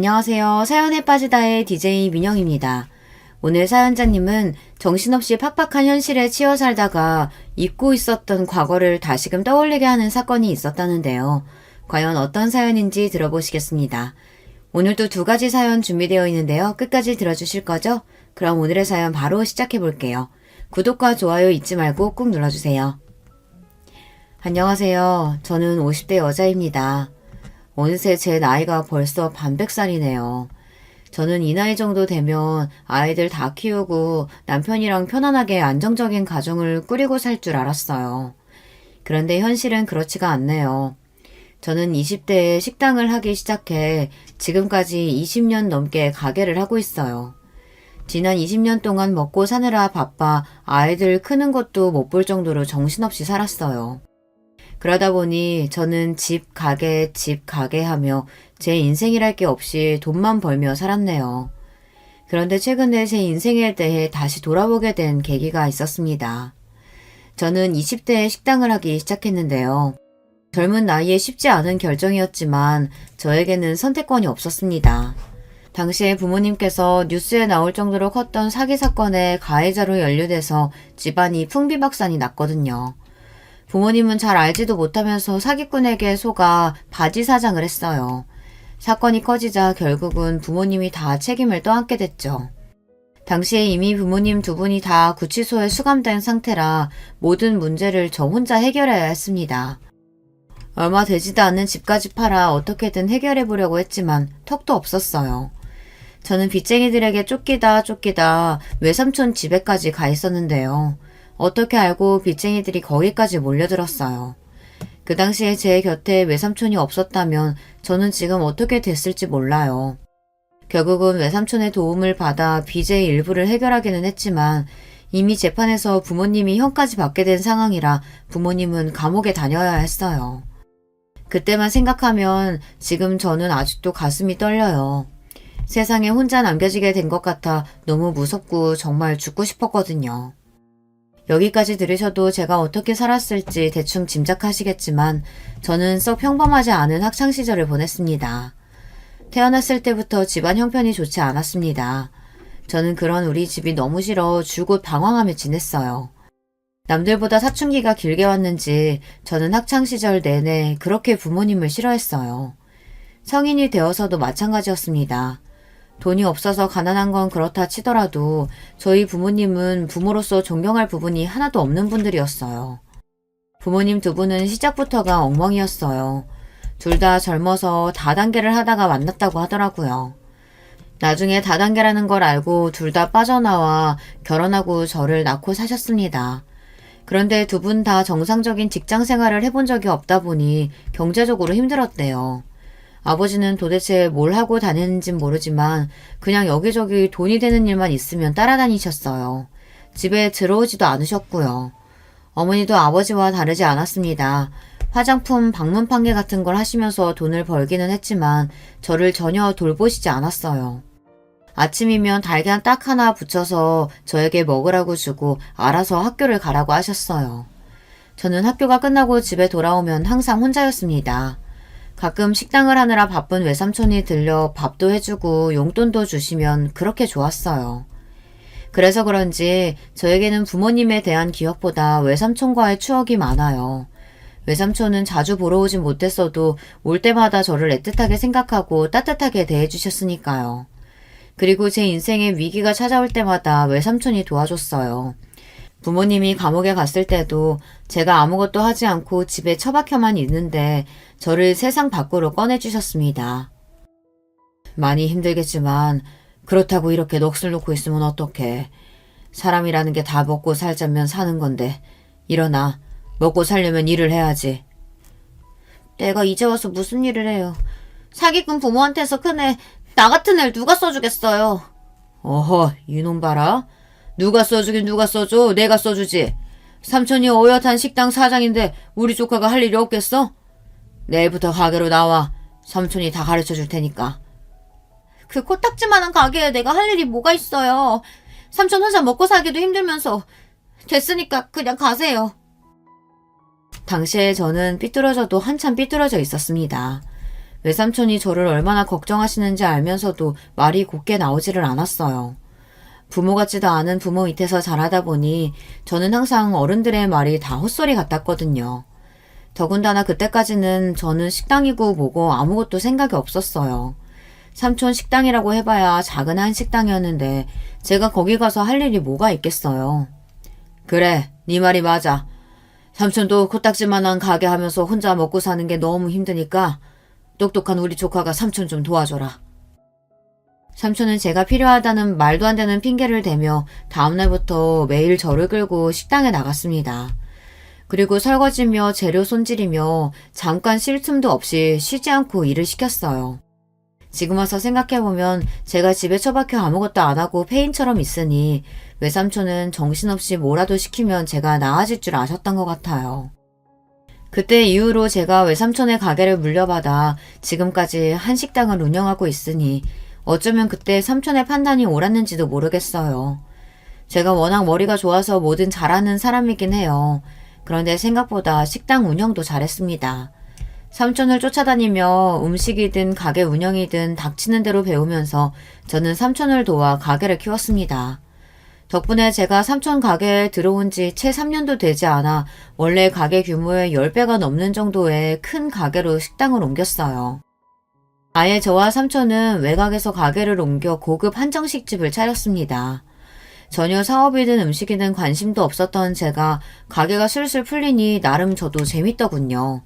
안녕하세요. 사연에 빠지다의 DJ 민영입니다. 오늘 사연자님은 정신없이 팍팍한 현실에 치여 살다가 잊고 있었던 과거를 다시금 떠올리게 하는 사건이 있었다는데요. 과연 어떤 사연인지 들어보시겠습니다. 오늘도 두 가지 사연 준비되어 있는데요. 끝까지 들어주실 거죠? 그럼 오늘의 사연 바로 시작해 볼게요. 구독과 좋아요 잊지 말고 꾹 눌러주세요. 안녕하세요. 저는 50대 여자입니다. 어느새 제 나이가 벌써 반백살이네요. 저는 이 나이 정도 되면 아이들 다 키우고 남편이랑 편안하게 안정적인 가정을 꾸리고 살 줄 알았어요. 그런데 현실은 그렇지가 않네요. 저는 20대에 식당을 하기 시작해 지금까지 20년 넘게 가게를 하고 있어요. 지난 20년 동안 먹고 사느라 바빠 아이들 크는 것도 못 볼 정도로 정신없이 살았어요. 그러다 보니 저는 집, 가게 하며 제 인생이랄 게 없이 돈만 벌며 살았네요. 그런데 최근에 제 인생에 대해 다시 돌아보게 된 계기가 있었습니다. 저는 20대에 식당을 하기 시작했는데요. 젊은 나이에 쉽지 않은 결정이었지만 저에게는 선택권이 없었습니다. 당시에 부모님께서 뉴스에 나올 정도로 컸던 사기 사건의 가해자로 연루돼서 집안이 풍비박산이 났거든요. 부모님은 잘 알지도 못하면서 사기꾼에게 속아 바지 사장을 했어요. 사건이 커지자 결국은 부모님이 다 책임을 떠안게 됐죠. 당시에 이미 부모님 두 분이 다 구치소에 수감된 상태라 모든 문제를 저 혼자 해결해야 했습니다. 얼마 되지도 않는 집까지 팔아 어떻게든 해결해 보려고 했지만 턱도 없었어요. 저는 빚쟁이들에게 쫓기다 외삼촌 집에까지 가 있었는데요. 어떻게 알고 빚쟁이들이 거기까지 몰려들었어요. 그 당시에 제 곁에 외삼촌이 없었다면 저는 지금 어떻게 됐을지 몰라요. 결국은 외삼촌의 도움을 받아 빚의 일부를 해결하기는 했지만 이미 재판에서 부모님이 형까지 받게 된 상황이라 부모님은 감옥에 다녀야 했어요. 그때만 생각하면 지금 저는 아직도 가슴이 떨려요. 세상에 혼자 남겨지게 된 것 같아 너무 무섭고 정말 죽고 싶었거든요. 여기까지 들으셔도 제가 어떻게 살았을지 대충 짐작하시겠지만 저는 썩 평범하지 않은 학창시절을 보냈습니다. 태어났을 때부터 집안 형편이 좋지 않았습니다. 저는 그런 우리 집이 너무 싫어 줄곧 방황하며 지냈어요. 남들보다 사춘기가 길게 왔는지 저는 학창시절 내내 그렇게 부모님을 싫어했어요. 성인이 되어서도 마찬가지였습니다. 돈이 없어서 가난한 건 그렇다 치더라도 저희 부모님은 부모로서 존경할 부분이 하나도 없는 분들이었어요. 부모님 두 분은 시작부터가 엉망이었어요. 둘 다 젊어서 다단계를 하다가 만났다고 하더라고요. 나중에 다단계라는 걸 알고 둘 다 빠져나와 결혼하고 저를 낳고 사셨습니다. 그런데 두 분 다 정상적인 직장 생활을 해본 적이 없다 보니 경제적으로 힘들었대요. 아버지는 도대체 뭘 하고 다녔는진 모르지만 그냥 여기저기 돈이 되는 일만 있으면 따라다니셨어요. 집에 들어오지도 않으셨고요. 어머니도 아버지와 다르지 않았습니다. 화장품, 방문 판매 같은 걸 하시면서 돈을 벌기는 했지만 저를 전혀 돌보시지 않았어요. 아침이면 달걀 딱 하나 붙여서 저에게 먹으라고 주고 알아서 학교를 가라고 하셨어요. 저는 학교가 끝나고 집에 돌아오면 항상 혼자였습니다. 가끔 식당을 하느라 바쁜 외삼촌이 들려 밥도 해주고 용돈도 주시면 그렇게 좋았어요. 그래서 그런지 저에게는 부모님에 대한 기억보다 외삼촌과의 추억이 많아요. 외삼촌은 자주 보러 오진 못했어도 올 때마다 저를 애틋하게 생각하고 따뜻하게 대해주셨으니까요. 그리고 제 인생에 위기가 찾아올 때마다 외삼촌이 도와줬어요. 부모님이 감옥에 갔을 때도 제가 아무것도 하지 않고 집에 처박혀만 있는데 저를 세상 밖으로 꺼내주셨습니다. 많이 힘들겠지만 그렇다고 이렇게 넋을 놓고 있으면 어떡해. 사람이라는 게 다 먹고 살자면 사는 건데 일어나. 먹고 살려면 일을 해야지. 내가 이제 와서 무슨 일을 해요. 사기꾼 부모한테서 큰 애, 나 같은 애를 누가 써주겠어요. 어허, 이놈 봐라. 누가 써주긴 누가 써줘. 내가 써주지. 삼촌이 어엿한 식당 사장인데 우리 조카가 할 일이 없겠어? 내일부터 가게로 나와. 삼촌이 다 가르쳐 줄 테니까. 그 코딱지만한 가게에 내가 할 일이 뭐가 있어요. 삼촌 혼자 먹고 살기도 힘들면서. 됐으니까 그냥 가세요. 당시에 저는 삐뚤어져도 한참 삐뚤어져 있었습니다. 외삼촌이 저를 얼마나 걱정하시는지 알면서도 말이 곱게 나오지를 않았어요. 부모 같지도 않은 부모 밑에서 자라다 보니 저는 항상 어른들의 말이 다 헛소리 같았거든요. 더군다나 그때까지는 저는 식당이고 뭐고 아무것도 생각이 없었어요. 삼촌 식당이라고 해봐야 작은 한식당이었는데 제가 거기 가서 할 일이 뭐가 있겠어요. 그래, 네 말이 맞아. 삼촌도 코딱지만한 가게 하면서 혼자 먹고 사는 게 너무 힘드니까 똑똑한 우리 조카가 삼촌 좀 도와줘라. 삼촌은 제가 필요하다는 말도 안 되는 핑계를 대며 다음날부터 매일 저를 끌고 식당에 나갔습니다. 그리고 설거지며 재료 손질이며 잠깐 쉴 틈도 없이 쉬지 않고 일을 시켰어요. 지금 와서 생각해보면 제가 집에 처박혀 아무것도 안 하고 폐인처럼 있으니 외삼촌은 정신없이 뭐라도 시키면 제가 나아질 줄 아셨던 것 같아요. 그때 이후로 제가 외삼촌의 가게를 물려받아 지금까지 한식당을 운영하고 있으니 어쩌면 그때 삼촌의 판단이 옳았는지도 모르겠어요. 제가 워낙 머리가 좋아서 뭐든 잘하는 사람이긴 해요. 그런데 생각보다 식당 운영도 잘했습니다. 삼촌을 쫓아다니며 음식이든 가게 운영이든 닥치는 대로 배우면서 저는 삼촌을 도와 가게를 키웠습니다. 덕분에 제가 삼촌 가게에 들어온 지 채 3년도 되지 않아 원래 가게 규모의 10배가 넘는 정도의 큰 가게로 식당을 옮겼어요. 아예 저와 삼촌은 외곽에서 가게를 옮겨 고급 한정식집을 차렸습니다. 전혀 사업이든 음식이든 관심도 없었던 제가 가게가 술술 풀리니 나름 저도 재밌더군요.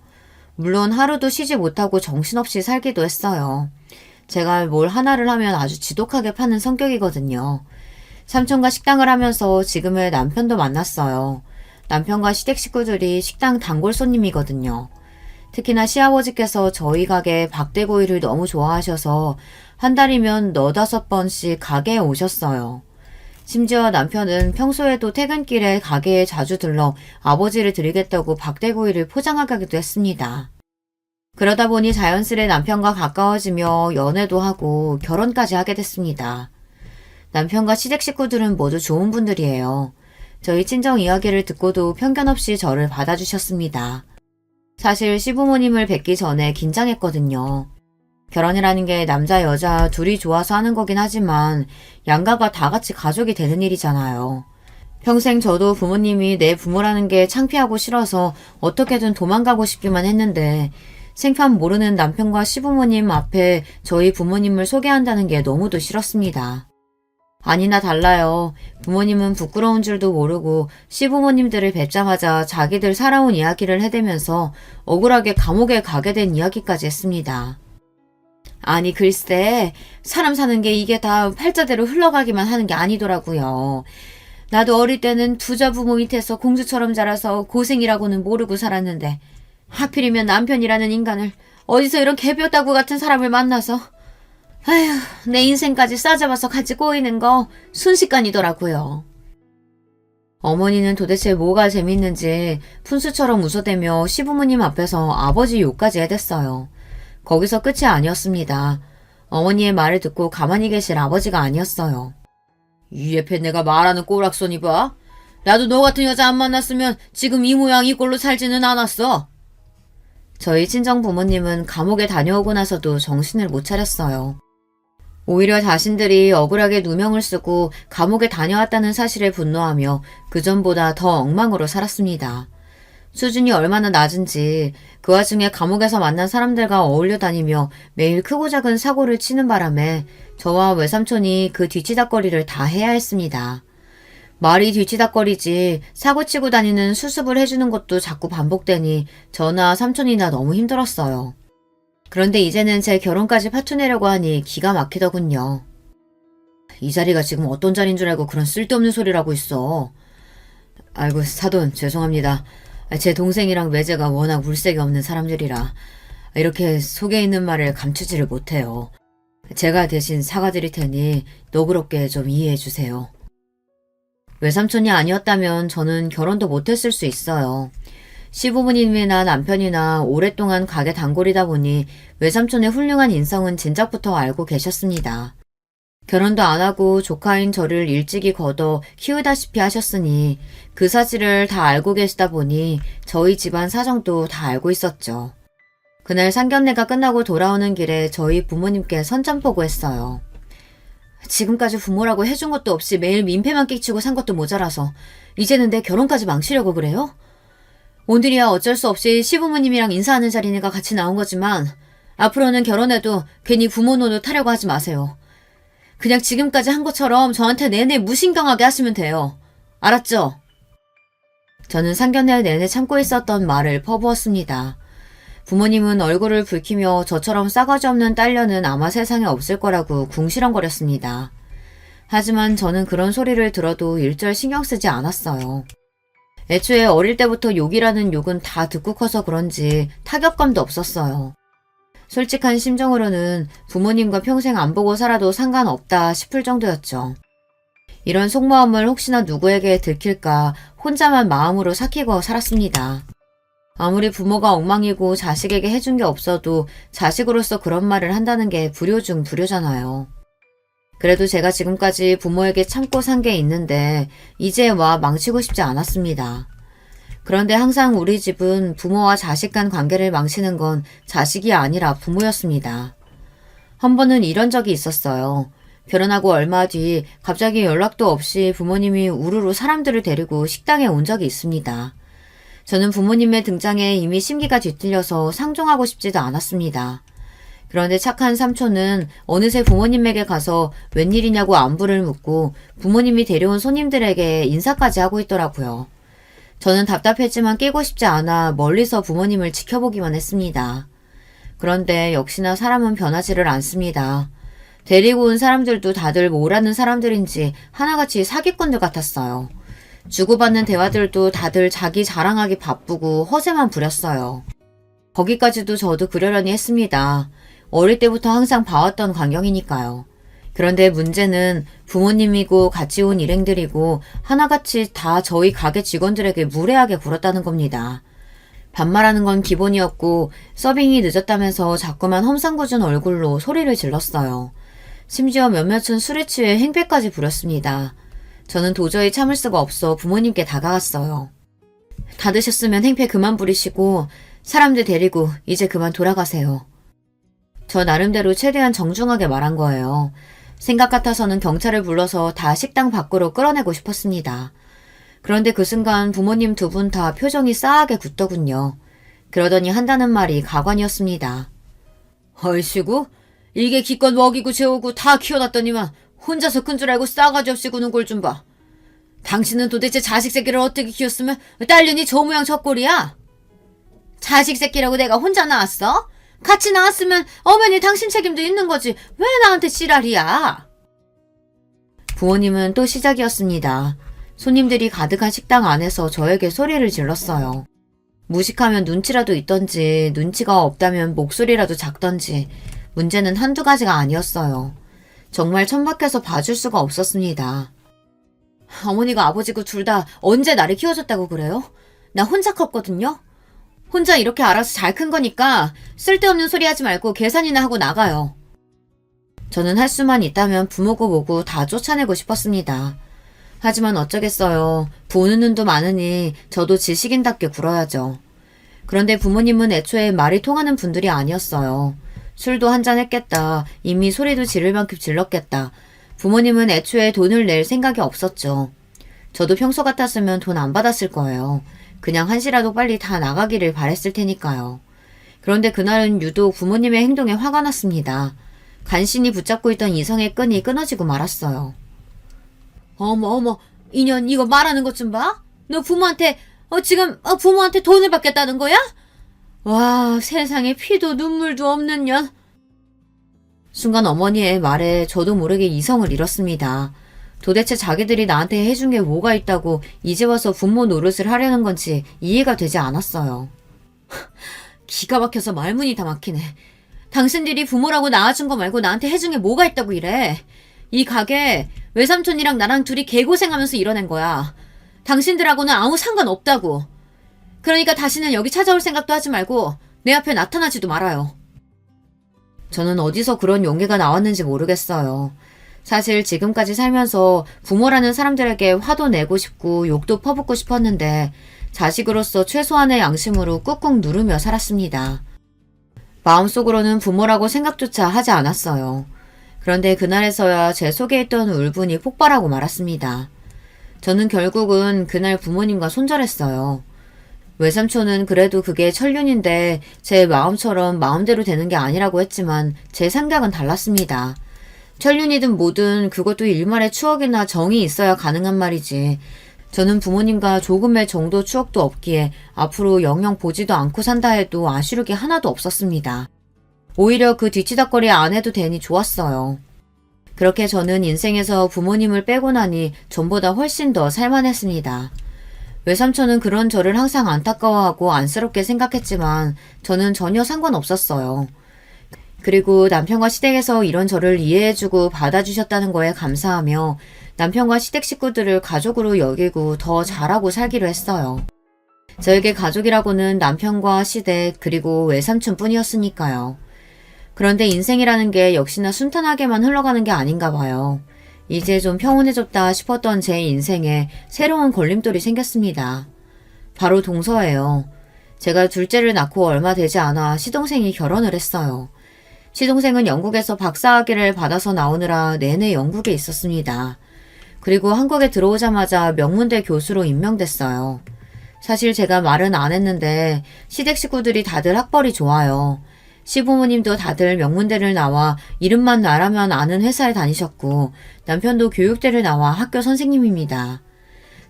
물론 하루도 쉬지 못하고 정신없이 살기도 했어요. 제가 뭘 하나를 하면 아주 지독하게 파는 성격이거든요. 삼촌과 식당을 하면서 지금의 남편도 만났어요. 남편과 시댁 식구들이 식당 단골 손님이거든요. 특히나 시아버지께서 저희 가게 박대구이를 너무 좋아하셔서 한 달이면 4~5번씩 가게에 오셨어요. 심지어 남편은 평소에도 퇴근길에 가게에 자주 들러 아버지를 드리겠다고 박대구이를 포장하기도 했습니다. 그러다 보니 자연스레 남편과 가까워지며 연애도 하고 결혼까지 하게 됐습니다. 남편과 시댁 식구들은 모두 좋은 분들이에요. 저희 친정 이야기를 듣고도 편견 없이 저를 받아주셨습니다. 사실 시부모님을 뵙기 전에 긴장했거든요. 결혼이라는 게 남자 여자 둘이 좋아서 하는 거긴 하지만 양가가 다 같이 가족이 되는 일이잖아요. 평생 저도 부모님이 내 부모라는 게 창피하고 싫어서 어떻게든 도망가고 싶기만 했는데 생판 모르는 남편과 시부모님 앞에 저희 부모님을 소개한다는 게 너무도 싫었습니다. 아니나 달라요. 부모님은 부끄러운 줄도 모르고 시부모님들을 뵙자마자 자기들 살아온 이야기를 해대면서 억울하게 감옥에 가게 된 이야기까지 했습니다. 아니 글쎄 사람 사는 게 이게 다 팔자대로 흘러가기만 하는 게 아니더라고요. 나도 어릴 때는 부자 부모 밑에서 공주처럼 자라서 고생이라고는 모르고 살았는데 하필이면 남편이라는 인간을 어디서 이런 개뼈다구 같은 사람을 만나서 아휴 내 인생까지 싸잡아서 같이 꼬이는 거 순식간이더라고요. 어머니는 도대체 뭐가 재밌는지 푼수처럼 웃어대며 시부모님 앞에서 아버지 욕까지 해댔어요. 거기서 끝이 아니었습니다. 어머니의 말을 듣고 가만히 계실 아버지가 아니었어요. 이 옆에 내가 말하는 꼬락선이 봐. 나도 너 같은 여자 안 만났으면 지금 이 모양 이 꼴로 살지는 않았어. 저희 친정 부모님은 감옥에 다녀오고 나서도 정신을 못 차렸어요. 오히려 자신들이 억울하게 누명을 쓰고 감옥에 다녀왔다는 사실에 분노하며 그전보다 더 엉망으로 살았습니다. 수준이 얼마나 낮은지 그 와중에 감옥에서 만난 사람들과 어울려 다니며 매일 크고 작은 사고를 치는 바람에 저와 외삼촌이 그 뒤치다꺼리를 다 해야 했습니다. 말이 뒤치다꺼리지 사고치고 다니는 수습을 해주는 것도 자꾸 반복되니 저나 삼촌이나 너무 힘들었어요. 그런데 이제는 제 결혼까지 파투내려고 하니 기가 막히더군요. 이 자리가 지금 어떤 자리인 줄 알고 그런 쓸데없는 소리를 하고 있어. 아이고 사돈 죄송합니다. 제 동생이랑 매제가 워낙 물색이 없는 사람들이라 이렇게 속에 있는 말을 감추지를 못해요. 제가 대신 사과드릴 테니 너그럽게 좀 이해해 주세요. 외삼촌이 아니었다면 저는 결혼도 못했을 수 있어요. 시부모님이나 남편이나 오랫동안 가게 단골이다 보니 외삼촌의 훌륭한 인성은 진작부터 알고 계셨습니다. 결혼도 안 하고 조카인 저를 일찍이 걷어 키우다시피 하셨으니 그 사실을 다 알고 계시다 보니 저희 집안 사정도 다 알고 있었죠. 그날 상견례가 끝나고 돌아오는 길에 저희 부모님께 선전포고했어요. 지금까지 부모라고 해준 것도 없이 매일 민폐만 끼치고 산 것도 모자라서 이제는 내 결혼까지 망치려고 그래요? 오늘이야 어쩔 수 없이 시부모님이랑 인사하는 자리니까 같이 나온 거지만 앞으로는 결혼해도 괜히 부모 노릇 하려고 하지 마세요. 그냥 지금까지 한 것처럼 저한테 내내 무신경하게 하시면 돼요. 알았죠? 저는 상견례 내내 참고 있었던 말을 퍼부었습니다. 부모님은 얼굴을 붉히며 저처럼 싸가지 없는 딸녀는 아마 세상에 없을 거라고 궁시렁거렸습니다. 하지만 저는 그런 소리를 들어도 일절 신경 쓰지 않았어요. 애초에 어릴 때부터 욕이라는 욕은 다 듣고 커서 그런지 타격감도 없었어요. 솔직한 심정으로는 부모님과 평생 안 보고 살아도 상관없다 싶을 정도였죠. 이런 속마음을 혹시나 누구에게 들킬까 혼자만 마음으로 삭히고 살았습니다. 아무리 부모가 엉망이고 자식에게 해준 게 없어도 자식으로서 그런 말을 한다는 게 불효 중 불효잖아요. 그래도 제가 지금까지 부모에게 참고 산 게 있는데 이제 와 망치고 싶지 않았습니다. 그런데 항상 우리 집은 부모와 자식 간 관계를 망치는 건 자식이 아니라 부모였습니다. 한 번은 이런 적이 있었어요. 결혼하고 얼마 뒤 갑자기 연락도 없이 부모님이 우르르 사람들을 데리고 식당에 온 적이 있습니다. 저는 부모님의 등장에 이미 심기가 뒤틀려서 상종하고 싶지도 않았습니다. 그런데 착한 삼촌은 어느새 부모님에게 가서 웬일이냐고 안부를 묻고 부모님이 데려온 손님들에게 인사까지 하고 있더라고요. 저는 답답했지만 끼고 싶지 않아 멀리서 부모님을 지켜보기만 했습니다. 그런데 역시나 사람은 변하지를 않습니다. 데리고 온 사람들도 다들 뭐라는 사람들인지 하나같이 사기꾼들 같았어요. 주고받는 대화들도 다들 자기 자랑하기 바쁘고 허세만 부렸어요. 거기까지도 저도 그러려니 했습니다. 어릴 때부터 항상 봐왔던 광경이니까요. 그런데 문제는 부모님이고 같이 온 일행들이고 하나같이 다 저희 가게 직원들에게 무례하게 굴었다는 겁니다. 반말하는 건 기본이었고 서빙이 늦었다면서 자꾸만 험상궂은 얼굴로 소리를 질렀어요. 심지어 몇몇은 술에 취해 행패까지 부렸습니다. 저는 도저히 참을 수가 없어 부모님께 다가갔어요. 다 드셨으면 행패 그만 부리시고 사람들 데리고 이제 그만 돌아가세요. 저 나름대로 최대한 정중하게 말한 거예요. 생각 같아서는 경찰을 불러서 다 식당 밖으로 끌어내고 싶었습니다. 그런데 그 순간 부모님 두 분 다 표정이 싸하게 굳더군요. 그러더니 한다는 말이 가관이었습니다. 얼씨구, 이게 기껏 먹이고 재우고 다 키워놨더니만 혼자서 큰 줄 알고 싸가지 없이 구는 꼴 좀 봐. 당신은 도대체 자식 새끼를 어떻게 키웠으면 딸년이 저 모양 저 꼴이야? 자식 새끼라고 내가 혼자 낳았어? 같이 낳았으면 엄연히 당신 책임도 있는 거지. 왜 나한테 지랄이야? 부모님은 또 시작이었습니다. 손님들이 가득한 식당 안에서 저에게 소리를 질렀어요. 무식하면 눈치라도 있던지 눈치가 없다면 목소리라도 작던지 문제는 한두 가지가 아니었어요. 정말 천박해서 봐줄 수가 없었습니다. 어머니가 아버지고 둘 다 언제 나를 키워줬다고 그래요? 나 혼자 컸거든요? 혼자 이렇게 알아서 잘 큰 거니까 쓸데없는 소리 하지 말고 계산이나 하고 나가요. 저는 할 수만 있다면 부모고 뭐고 다 쫓아내고 싶었습니다. 하지만 어쩌겠어요. 보는 눈도 많으니 저도 지식인답게 굴어야죠. 그런데 부모님은 애초에 말이 통하는 분들이 아니었어요. 술도 한잔 했겠다. 이미 소리도 지를 만큼 질렀겠다. 부모님은 애초에 돈을 낼 생각이 없었죠. 저도 평소 같았으면 돈 안 받았을 거예요. 그냥 한시라도 빨리 다 나가기를 바랬을 테니까요. 그런데 그날은 유독 부모님의 행동에 화가 났습니다. 간신히 붙잡고 있던 이성의 끈이 끊어지고 말았어요. 어머, 인연 이거 말하는 것 좀 봐? 너 부모한테 지금 부모한테 돈을 받겠다는 거야? 와, 세상에 피도 눈물도 없는 년. 순간 어머니의 말에 저도 모르게 이성을 잃었습니다. 도대체 자기들이 나한테 해준 게 뭐가 있다고 이제 와서 부모 노릇을 하려는 건지 이해가 되지 않았어요. 기가 막혀서 말문이 다 막히네. 당신들이 부모라고 낳아준 거 말고 나한테 해준 게 뭐가 있다고 이래. 이 가게 외삼촌이랑 나랑 둘이 개고생하면서 이뤄낸 거야. 당신들하고는 아무 상관없다고. 그러니까 다시는 여기 찾아올 생각도 하지 말고 내 앞에 나타나지도 말아요. 저는 어디서 그런 용기가 나왔는지 모르겠어요. 사실 지금까지 살면서 부모라는 사람들에게 화도 내고 싶고 욕도 퍼붓고 싶었는데 자식으로서 최소한의 양심으로 꾹꾹 누르며 살았습니다. 마음속으로는 부모라고 생각조차 하지 않았어요. 그런데 그날에서야 제 속에 있던 울분이 폭발하고 말았습니다. 저는 결국은 그날 부모님과 손절했어요. 외삼촌은 그래도 그게 천륜인데 제 마음처럼 마음대로 되는 게 아니라고 했지만 제 생각은 달랐습니다. 천륜이든 뭐든 그것도 일말의 추억이나 정이 있어야 가능한 말이지. 저는 부모님과 조금의 정도 추억도 없기에 앞으로 영영 보지도 않고 산다 해도 아쉬울 게 하나도 없었습니다. 오히려 그 뒤치다꺼리 안 해도 되니 좋았어요. 그렇게 저는 인생에서 부모님을 빼고 나니 전보다 훨씬 더 살만했습니다. 외삼촌은 그런 저를 항상 안타까워하고 안쓰럽게 생각했지만 저는 전혀 상관없었어요. 그리고 남편과 시댁에서 이런 저를 이해해주고 받아주셨다는 거에 감사하며 남편과 시댁 식구들을 가족으로 여기고 더 잘하고 살기로 했어요. 저에게 가족이라고는 남편과 시댁 그리고 외삼촌 뿐이었으니까요. 그런데 인생이라는 게 역시나 순탄하게만 흘러가는 게 아닌가 봐요. 이제 좀 평온해졌다 싶었던 제 인생에 새로운 걸림돌이 생겼습니다. 바로 동서예요. 제가 둘째를 낳고 얼마 되지 않아 시동생이 결혼을 했어요. 시동생은 영국에서 박사학위를 받아서 나오느라 내내 영국에 있었습니다. 그리고 한국에 들어오자마자 명문대 교수로 임명됐어요. 사실 제가 말은 안 했는데 시댁 식구들이 다들 학벌이 좋아요. 시부모님도 다들 명문대를 나와 이름만 나라면 아는 회사에 다니셨고 남편도 교육대를 나와 학교 선생님입니다.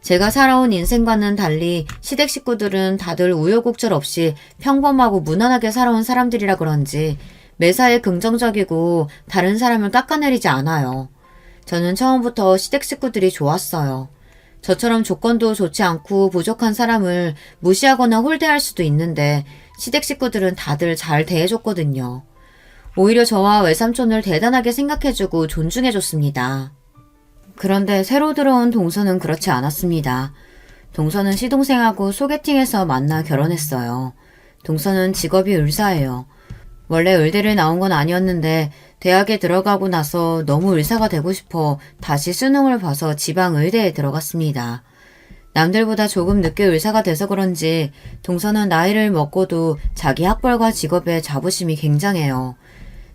제가 살아온 인생과는 달리 시댁 식구들은 다들 우여곡절 없이 평범하고 무난하게 살아온 사람들이라 그런지 매사에 긍정적이고 다른 사람을 깎아내리지 않아요. 저는 처음부터 시댁 식구들이 좋았어요. 저처럼 조건도 좋지 않고 부족한 사람을 무시하거나 홀대할 수도 있는데 시댁 식구들은 다들 잘 대해줬거든요. 오히려 저와 외삼촌을 대단하게 생각해주고 존중해줬습니다. 그런데 새로 들어온 동서는 그렇지 않았습니다. 동서는 시동생하고 소개팅에서 만나 결혼했어요. 동서는 직업이 의사예요. 원래 의대를 나온 건 아니었는데 대학에 들어가고 나서 너무 의사가 되고 싶어 다시 수능을 봐서 지방 의대에 들어갔습니다. 남들보다 조금 늦게 의사가 돼서 그런지 동서는 나이를 먹고도 자기 학벌과 직업에 자부심이 굉장해요.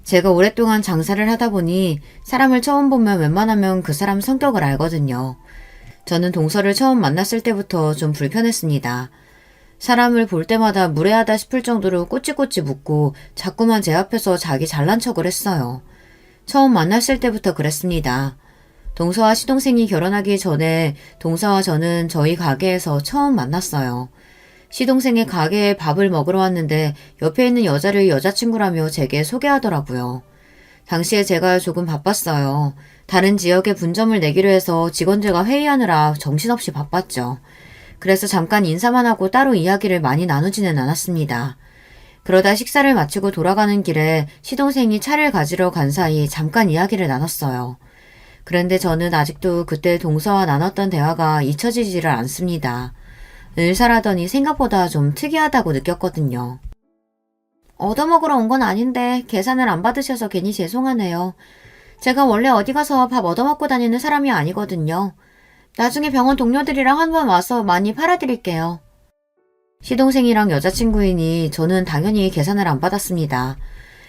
제가 오랫동안 장사를 하다 보니 사람을 처음 보면 웬만하면 그 사람 성격을 알거든요. 저는 동서를 처음 만났을 때부터 좀 불편했습니다. 사람을 볼 때마다 무례하다 싶을 정도로 꼬치꼬치 묻고 자꾸만 제 앞에서 자기 잘난 척을 했어요. 처음 만났을 때부터 그랬습니다. 동서와 시동생이 결혼하기 전에 동서와 저는 저희 가게에서 처음 만났어요. 시동생의 가게에 밥을 먹으러 왔는데 옆에 있는 여자를 여자친구라며 제게 소개하더라고요. 당시에 제가 조금 바빴어요. 다른 지역에 분점을 내기로 해서 직원들과 회의하느라 정신없이 바빴죠. 그래서 잠깐 인사만 하고 따로 이야기를 많이 나누지는 않았습니다. 그러다 식사를 마치고 돌아가는 길에 시동생이 차를 가지러 간 사이 잠깐 이야기를 나눴어요. 그런데 저는 아직도 그때 동서와 나눴던 대화가 잊혀지지를 않습니다. 의사라더니 생각보다 좀 특이하다고 느꼈거든요. 얻어먹으러 온 건 아닌데 계산을 안 받으셔서 괜히 죄송하네요. 제가 원래 어디 가서 밥 얻어먹고 다니는 사람이 아니거든요. 나중에 병원 동료들이랑 한번 와서 많이 팔아드릴게요. 시동생이랑 여자친구이니 저는 당연히 계산을 안 받았습니다.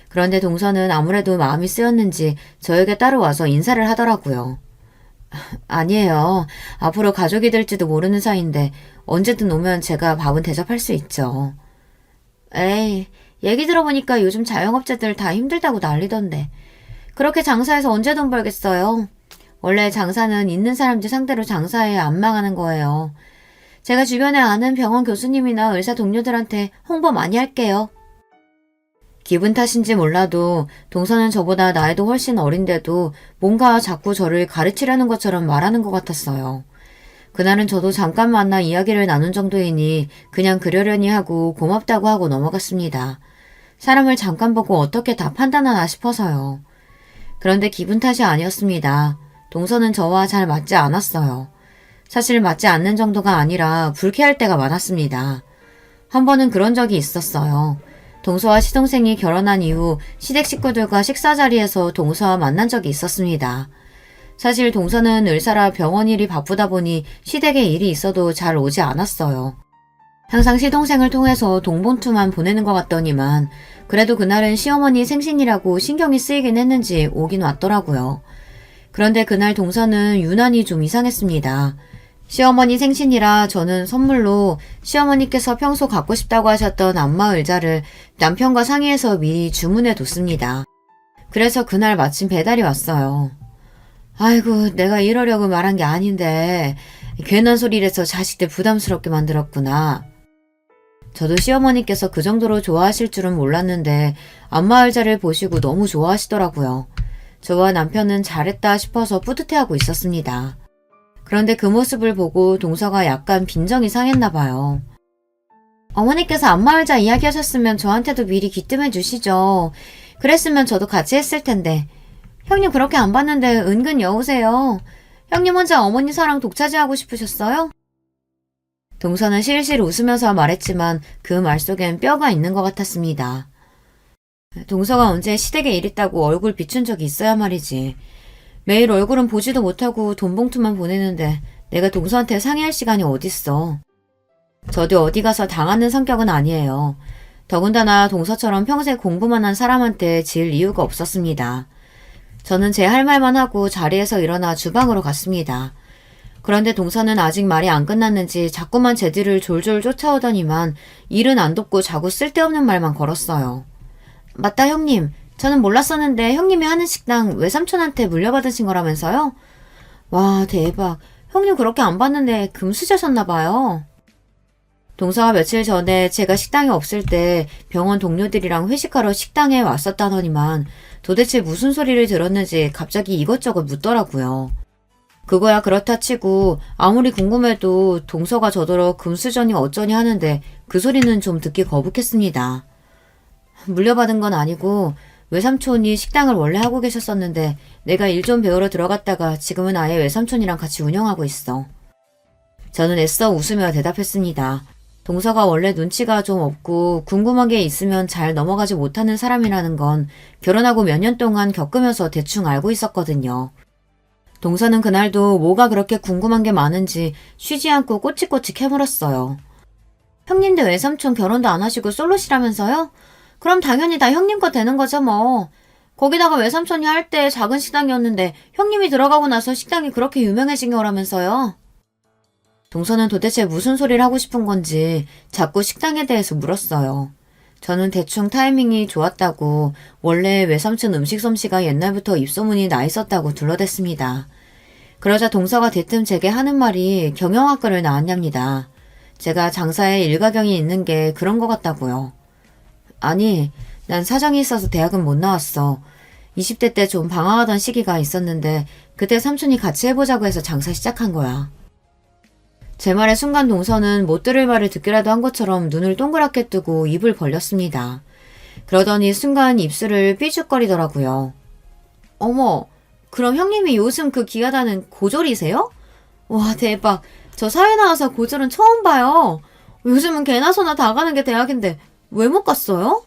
그런데 동서는 아무래도 마음이 쓰였는지 저에게 따로 와서 인사를 하더라고요. 아니에요. 앞으로 가족이 될지도 모르는 사이인데 언제든 오면 제가 밥은 대접할 수 있죠. 에이, 얘기 들어보니까 요즘 자영업자들 다 힘들다고 난리던데. 그렇게 장사해서 언제 돈 벌겠어요? 원래 장사는 있는 사람들 상대로 장사해야 안 망하는 거예요. 제가 주변에 아는 병원 교수님이나 의사 동료들한테 홍보 많이 할게요. 기분 탓인지 몰라도 동서는 저보다 나이도 훨씬 어린데도 뭔가 자꾸 저를 가르치려는 것처럼 말하는 것 같았어요. 그날은 저도 잠깐 만나 이야기를 나눈 정도이니 그냥 그러려니 하고 고맙다고 하고 넘어갔습니다. 사람을 잠깐 보고 어떻게 다 판단하나 싶어서요. 그런데 기분 탓이 아니었습니다. 동서는 저와 잘 맞지 않았어요. 사실 맞지 않는 정도가 아니라 불쾌할 때가 많았습니다. 한 번은 그런 적이 있었어요. 동서와 시동생이 결혼한 이후 시댁 식구들과 식사 자리에서 동서와 만난 적이 있었습니다. 사실 동서는 의사라 병원 일이 바쁘다 보니 시댁에 일이 있어도 잘 오지 않았어요. 항상 시동생을 통해서 동봉투만 보내는 것 같더니만 그래도 그날은 시어머니 생신이라고 신경이 쓰이긴 했는지 오긴 왔더라고요. 그런데 그날 동서는 유난히 좀 이상했습니다. 시어머니 생신이라 저는 선물로 시어머니께서 평소 갖고 싶다고 하셨던 안마 의자를 남편과 상의해서 미리 주문해 뒀습니다. 그래서 그날 마침 배달이 왔어요. 아이고, 내가 이러려고 말한 게 아닌데 괜한 소리를 해서 자식들 부담스럽게 만들었구나. 저도 시어머니께서 그 정도로 좋아하실 줄은 몰랐는데 안마 의자를 보시고 너무 좋아하시더라고요. 저와 남편은 잘했다 싶어서 뿌듯해하고 있었습니다. 그런데 그 모습을 보고 동서가 약간 빈정이 상했나 봐요. 어머니께서 안마 의자 이야기하셨으면 저한테도 미리 귀뜸해 주시죠. 그랬으면 저도 같이 했을 텐데. 형님 그렇게 안 봤는데 은근 여우세요. 형님 혼자 어머니 사랑 독차지하고 싶으셨어요? 동서는 실실 웃으면서 말했지만 그 말 속엔 뼈가 있는 것 같았습니다. 동서가 언제 시댁에 일 있다고 얼굴 비춘 적이 있어야 말이지. 매일 얼굴은 보지도 못하고 돈 봉투만 보내는데 내가 동서한테 상의할 시간이 어딨어. 저도 어디 가서 당하는 성격은 아니에요. 더군다나 동서처럼 평생 공부만 한 사람한테 질 이유가 없었습니다. 저는 제 할 말만 하고 자리에서 일어나 주방으로 갔습니다. 그런데 동서는 아직 말이 안 끝났는지 자꾸만 제 뒤를 졸졸 쫓아오더니만 일은 안 돕고 자꾸 쓸데없는 말만 걸었어요. 맞다 형님. 저는 몰랐었는데 형님이 하는 식당 외삼촌한테 물려받으신 거라면서요? 와 대박. 형님 그렇게 안 봤는데 금수저셨나봐요. 동서가 며칠 전에 제가 식당에 없을 때 병원 동료들이랑 회식하러 식당에 왔었다더니만 도대체 무슨 소리를 들었는지 갑자기 이것저것 묻더라고요. 그거야 그렇다 치고 아무리 궁금해도 동서가 저더러 금수저니 어쩌니 하는데 그 소리는 좀 듣기 거북했습니다. 물려받은 건 아니고 외삼촌이 식당을 원래 하고 계셨었는데 내가 일 좀 배우러 들어갔다가 지금은 아예 외삼촌이랑 같이 운영하고 있어. 저는 애써 웃으며 대답했습니다. 동서가 원래 눈치가 좀 없고 궁금한 게 있으면 잘 넘어가지 못하는 사람이라는 건 결혼하고 몇 년 동안 겪으면서 대충 알고 있었거든요. 동서는 그날도 뭐가 그렇게 궁금한 게 많은지 쉬지 않고 꼬치꼬치 캐물었어요. 형님도 외삼촌 결혼도 안 하시고 솔로시라면서요? 그럼 당연히 다 형님 거 되는 거죠 뭐. 거기다가 외삼촌이 할 때 작은 식당이었는데 형님이 들어가고 나서 식당이 그렇게 유명해진 거라면서요. 동서는 도대체 무슨 소리를 하고 싶은 건지 자꾸 식당에 대해서 물었어요. 저는 대충 타이밍이 좋았다고 원래 외삼촌 음식 솜씨가 옛날부터 입소문이 나 있었다고 둘러댔습니다. 그러자 동서가 대뜸 제게 하는 말이 경영학과를 나왔답니다. 제가 장사에 일가경이 있는 게 그런 것 같다고요. 아니, 난 사정이 있어서 대학은 못 나왔어. 20대 때 좀 방황하던 시기가 있었는데 그때 삼촌이 같이 해보자고 해서 장사 시작한 거야. 제 말에 순간 동서는 못 들을 말을 듣기라도 한 것처럼 눈을 동그랗게 뜨고 입을 벌렸습니다. 그러더니 순간 입술을 삐죽거리더라고요. 어머, 그럼 형님이 요즘 그 귀하다는 고졸이세요? 와 대박. 저 사회 나와서 고졸은 처음 봐요. 요즘은 개나 소나 다 가는 게 대학인데 왜 못 갔어요?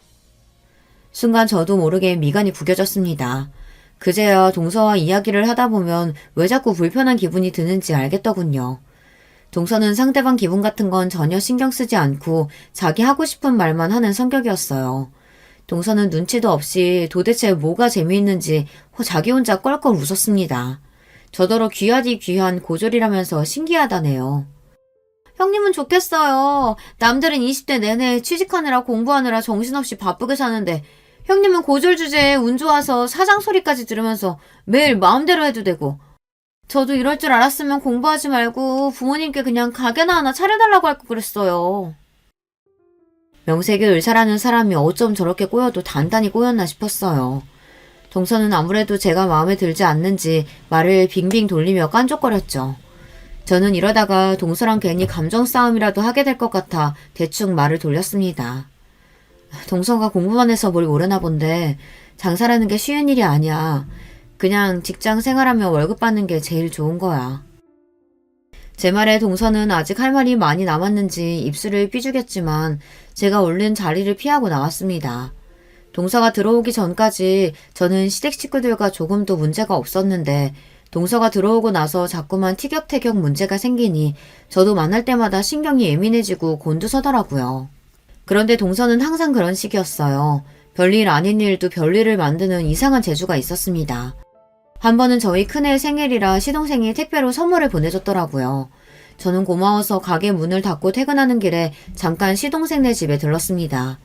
순간 저도 모르게 미간이 구겨졌습니다. 그제야 동서와 이야기를 하다 보면 왜 자꾸 불편한 기분이 드는지 알겠더군요. 동서는 상대방 기분 같은 건 전혀 신경 쓰지 않고 자기 하고 싶은 말만 하는 성격이었어요. 동서는 눈치도 없이 도대체 뭐가 재미있는지 자기 혼자 껄껄 웃었습니다. 저더러 귀하디 귀한 고졸이라면서 신기하다네요. 형님은 좋겠어요. 남들은 20대 내내 취직하느라 공부하느라 정신없이 바쁘게 사는데 형님은 고졸 주제에 운 좋아서 사장 소리까지 들으면서 매일 마음대로 해도 되고 저도 이럴 줄 알았으면 공부하지 말고 부모님께 그냥 가게나 하나 차려달라고 할 거 그랬어요. 명색이 의사라는 사람이 어쩜 저렇게 꼬여도 단단히 꼬였나 싶었어요. 동서는 아무래도 제가 마음에 들지 않는지 말을 빙빙 돌리며 깐족거렸죠. 저는 이러다가 동서랑 괜히 감정 싸움이라도 하게 될 것 같아 대충 말을 돌렸습니다. 동서가 공부만 해서 뭘 모르나 본데 장사라는 게 쉬운 일이 아니야. 그냥 직장 생활하며 월급 받는 게 제일 좋은 거야. 제 말에 동서는 아직 할 말이 많이 남았는지 입술을 삐죽였지만 제가 얼른 자리를 피하고 나왔습니다. 동서가 들어오기 전까지 저는 시댁 식구들과 조금도 문제가 없었는데 동서가 들어오고 나서 자꾸만 티격태격 문제가 생기니 저도 만날 때마다 신경이 예민해지고 곤두서더라고요. 그런데 동서는 항상 그런 식이었어요. 별일 아닌 일도 별일을 만드는 이상한 재주가 있었습니다. 한 번은 저희 큰애 생일이라 시동생이 택배로 선물을 보내줬더라고요. 저는 고마워서 가게 문을 닫고 퇴근하는 길에 잠깐 시동생네 집에 들렀습니다.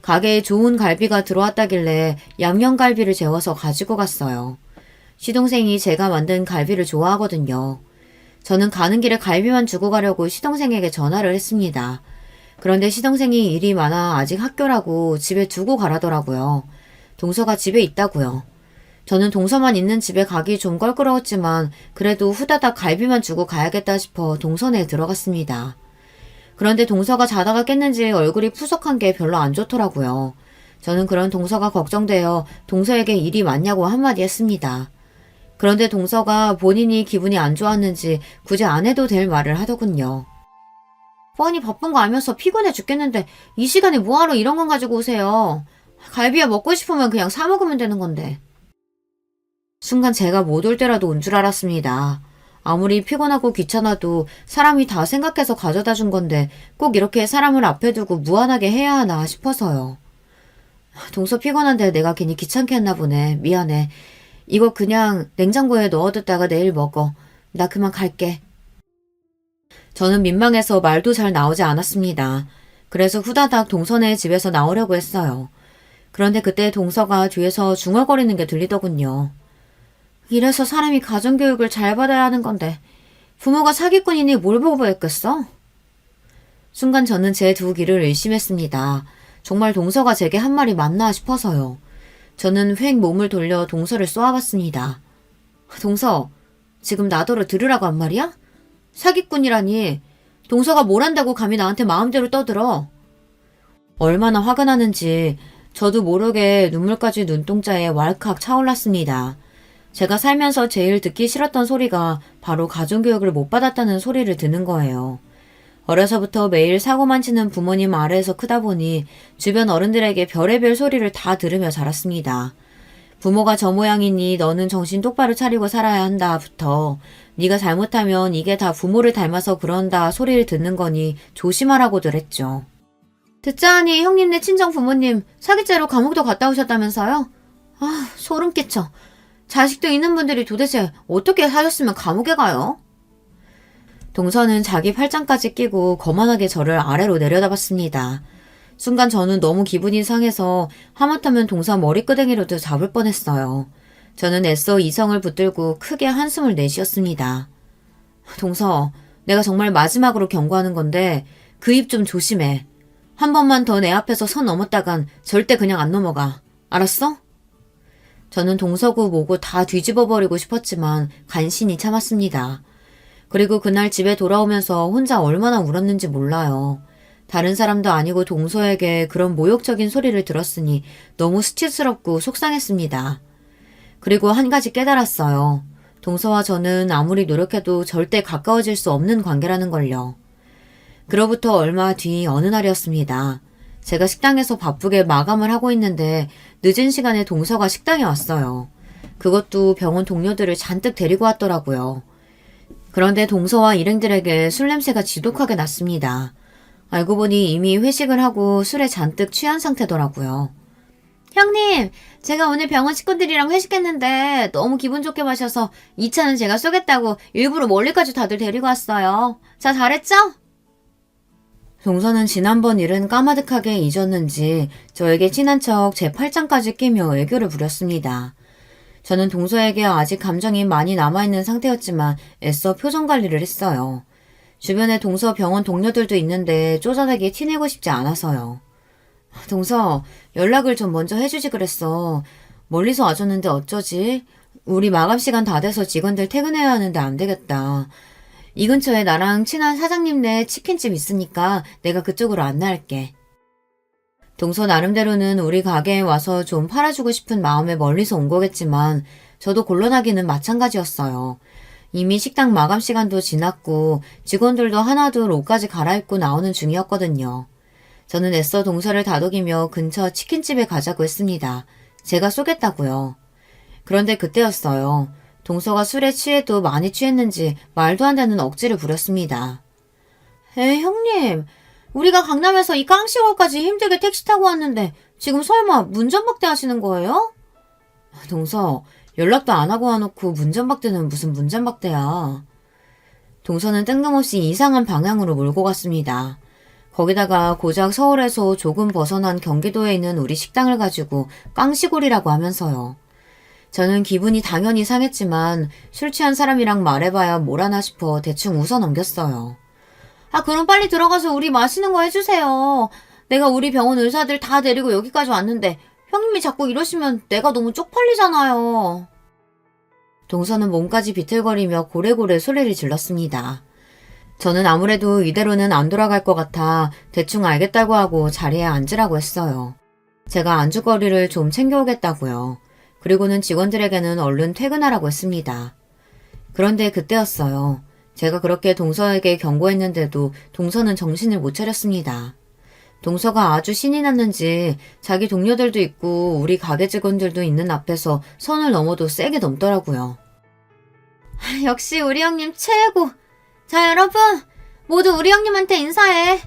가게에 좋은 갈비가 들어왔다길래 양념갈비를 재워서 가지고 갔어요. 시동생이 제가 만든 갈비를 좋아하거든요. 저는 가는 길에 갈비만 주고 가려고 시동생에게 전화를 했습니다. 그런데 시동생이 일이 많아 아직 학교라고 집에 두고 가라더라고요. 동서가 집에 있다고요. 저는 동서만 있는 집에 가기 좀 껄끄러웠지만 그래도 후다닥 갈비만 주고 가야겠다 싶어 동서내에 들어갔습니다. 그런데 동서가 자다가 깼는지 얼굴이 푸석한 게 별로 안 좋더라고요. 저는 그런 동서가 걱정되어 동서에게 일이 많냐고 한마디 했습니다. 그런데 동서가 본인이 기분이 안 좋았는지 굳이 안 해도 될 말을 하더군요. 뻔히 바쁜 거 알면서 피곤해 죽겠는데 이 시간에 뭐하러 이런 건 가지고 오세요. 갈비야 먹고 싶으면 그냥 사 먹으면 되는 건데. 순간 제가 못 올 때라도 온 줄 알았습니다. 아무리 피곤하고 귀찮아도 사람이 다 생각해서 가져다 준 건데 꼭 이렇게 사람을 앞에 두고 무한하게 해야 하나 싶어서요. 동서 피곤한데 내가 괜히 귀찮게 했나 보네. 미안해. 이거 그냥 냉장고에 넣어뒀다가 내일 먹어. 나 그만 갈게. 저는 민망해서 말도 잘 나오지 않았습니다. 그래서 후다닥 동서네 집에서 나오려고 했어요. 그런데 그때 동서가 뒤에서 중얼거리는 게 들리더군요. 이래서 사람이 가정교육을 잘 받아야 하는 건데 부모가 사기꾼이니 뭘 보고 배웠겠어? 순간 저는 제 두 귀를 의심했습니다. 정말 동서가 제게 한 말이 맞나 싶어서요. 저는 휙 몸을 돌려 동서를 쏘아봤습니다. 동서, 지금 나더러 들으라고 한 말이야? 사기꾼이라니. 동서가 뭘 한다고 감히 나한테 마음대로 떠들어. 얼마나 화가 나는지 저도 모르게 눈물까지 눈동자에 왈칵 차올랐습니다. 제가 살면서 제일 듣기 싫었던 소리가 바로 가정교육을 못 받았다는 소리를 듣는 거예요. 어려서부터 매일 사고만 치는 부모님 아래에서 크다 보니 주변 어른들에게 별의별 소리를 다 들으며 자랐습니다. 부모가 저 모양이니 너는 정신 똑바로 차리고 살아야 한다부터 네가 잘못하면 이게 다 부모를 닮아서 그런다 소리를 듣는 거니 조심하라고들 했죠. 듣자하니 형님네 친정 부모님 사기죄로 감옥도 갔다 오셨다면서요? 아, 소름 끼쳐. 자식도 있는 분들이 도대체 어떻게 사셨으면 감옥에 가요? 동서는 자기 팔짱까지 끼고 거만하게 저를 아래로 내려다봤습니다. 순간 저는 너무 기분이 상해서 하마터면 동서 머리끄댕이로도 잡을 뻔했어요. 저는 애써 이성을 붙들고 크게 한숨을 내쉬었습니다. 동서, 내가 정말 마지막으로 경고하는 건데 그 입 좀 조심해. 한 번만 더 내 앞에서 선 넘었다간 절대 그냥 안 넘어가. 알았어? 저는 동서구 뭐고 다 뒤집어버리고 싶었지만 간신히 참았습니다. 그리고 그날 집에 돌아오면서 혼자 얼마나 울었는지 몰라요. 다른 사람도 아니고 동서에게 그런 모욕적인 소리를 들었으니 너무 수치스럽고 속상했습니다. 그리고 한 가지 깨달았어요. 동서와 저는 아무리 노력해도 절대 가까워질 수 없는 관계라는 걸요. 그로부터 얼마 뒤 어느 날이었습니다. 제가 식당에서 바쁘게 마감을 하고 있는데 늦은 시간에 동서가 식당에 왔어요. 그것도 병원 동료들을 잔뜩 데리고 왔더라고요. 그런데 동서와 일행들에게 술 냄새가 지독하게 났습니다. 알고 보니 이미 회식을 하고 술에 잔뜩 취한 상태더라고요. 형님, 제가 오늘 병원 식구들이랑 회식했는데 너무 기분 좋게 마셔서 2차는 제가 쏘겠다고 일부러 멀리까지 다들 데리고 왔어요. 자, 잘했죠? 동서는 지난번 일은 까마득하게 잊었는지 저에게 친한 척 제 팔짱까지 끼며 애교를 부렸습니다. 저는 동서에게 아직 감정이 많이 남아있는 상태였지만 애써 표정 관리를 했어요. 주변에 동서 병원 동료들도 있는데 쪼잔하게 티내고 싶지 않아서요. 동서, 연락을 좀 먼저 해주지 그랬어. 멀리서 와줬는데 어쩌지? 우리 마감 시간 다 돼서 직원들 퇴근해야 하는데 안 되겠다. 이 근처에 나랑 친한 사장님네 치킨집 있으니까 내가 그쪽으로 안내할게. 동서 나름대로는 우리 가게에 와서 좀 팔아주고 싶은 마음에 멀리서 온 거겠지만 저도 곤란하기는 마찬가지였어요. 이미 식당 마감 시간도 지났고 직원들도 하나둘 옷까지 갈아입고 나오는 중이었거든요. 저는 애써 동서를 다독이며 근처 치킨집에 가자고 했습니다. 제가 쏘겠다고요. 그런데 그때였어요. 동서가 술에 취해도 많이 취했는지 말도 안 되는 억지를 부렸습니다. 에이, 형님. 우리가 강남에서 이 깡시골까지 힘들게 택시 타고 왔는데 지금 설마 문전박대 하시는 거예요? 동서, 연락도 안 하고 와놓고 문전박대는 무슨 문전박대야. 동서는 뜬금없이 이상한 방향으로 몰고 갔습니다. 거기다가 고작 서울에서 조금 벗어난 경기도에 있는 우리 식당을 가지고 깡시골이라고 하면서요. 저는 기분이 당연히 상했지만 술 취한 사람이랑 말해봐야 뭘 하나 싶어 대충 웃어 넘겼어요. 아, 그럼 빨리 들어가서 우리 마시는 거 해주세요. 내가 우리 병원 의사들 다 데리고 여기까지 왔는데 형님이 자꾸 이러시면 내가 너무 쪽팔리잖아요. 동서는 몸까지 비틀거리며 고래고래 소리를 질렀습니다. 저는 아무래도 이대로는 안 돌아갈 것 같아 대충 알겠다고 하고 자리에 앉으라고 했어요. 제가 안주거리를 좀 챙겨오겠다고요. 그리고는 직원들에게는 얼른 퇴근하라고 했습니다. 그런데 그때였어요. 제가 그렇게 동서에게 경고했는데도 동서는 정신을 못 차렸습니다. 동서가 아주 신이 났는지 자기 동료들도 있고 우리 가게 직원들도 있는 앞에서 선을 넘어도 세게 넘더라고요. 역시 우리 형님 최고. 자, 여러분 모두 우리 형님한테 인사해.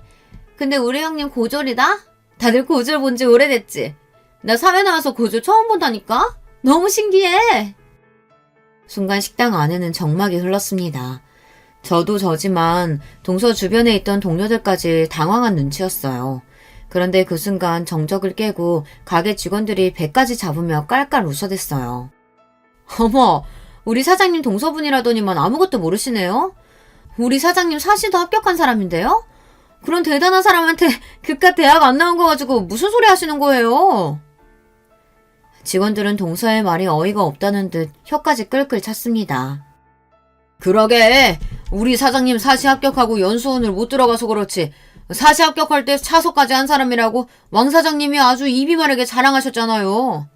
근데 우리 형님 고졸이다? 다들 고졸 본 지 오래됐지? 나 사회 나와서 고졸 처음 본다니까? 너무 신기해. 순간 식당 안에는 정막이 흘렀습니다. 저도 저지만 동서 주변에 있던 동료들까지 당황한 눈치였어요. 그런데 그 순간 정적을 깨고 가게 직원들이 배까지 잡으며 깔깔 웃어댔어요. 어머, 우리 사장님 동서분이라더니만 아무것도 모르시네요? 우리 사장님 사시도 합격한 사람인데요? 그런 대단한 사람한테 그깟 대학 안 나온 거 가지고 무슨 소리 하시는 거예요? 직원들은 동서의 말이 어이가 없다는 듯 혀까지 끌끌 찼습니다. 그러게, 우리 사장님 사시 합격하고 연수원을 못 들어가서 그렇지 사시 합격할 때 차서까지 한 사람이라고 왕 사장님이 아주 입이 마르게 자랑하셨잖아요.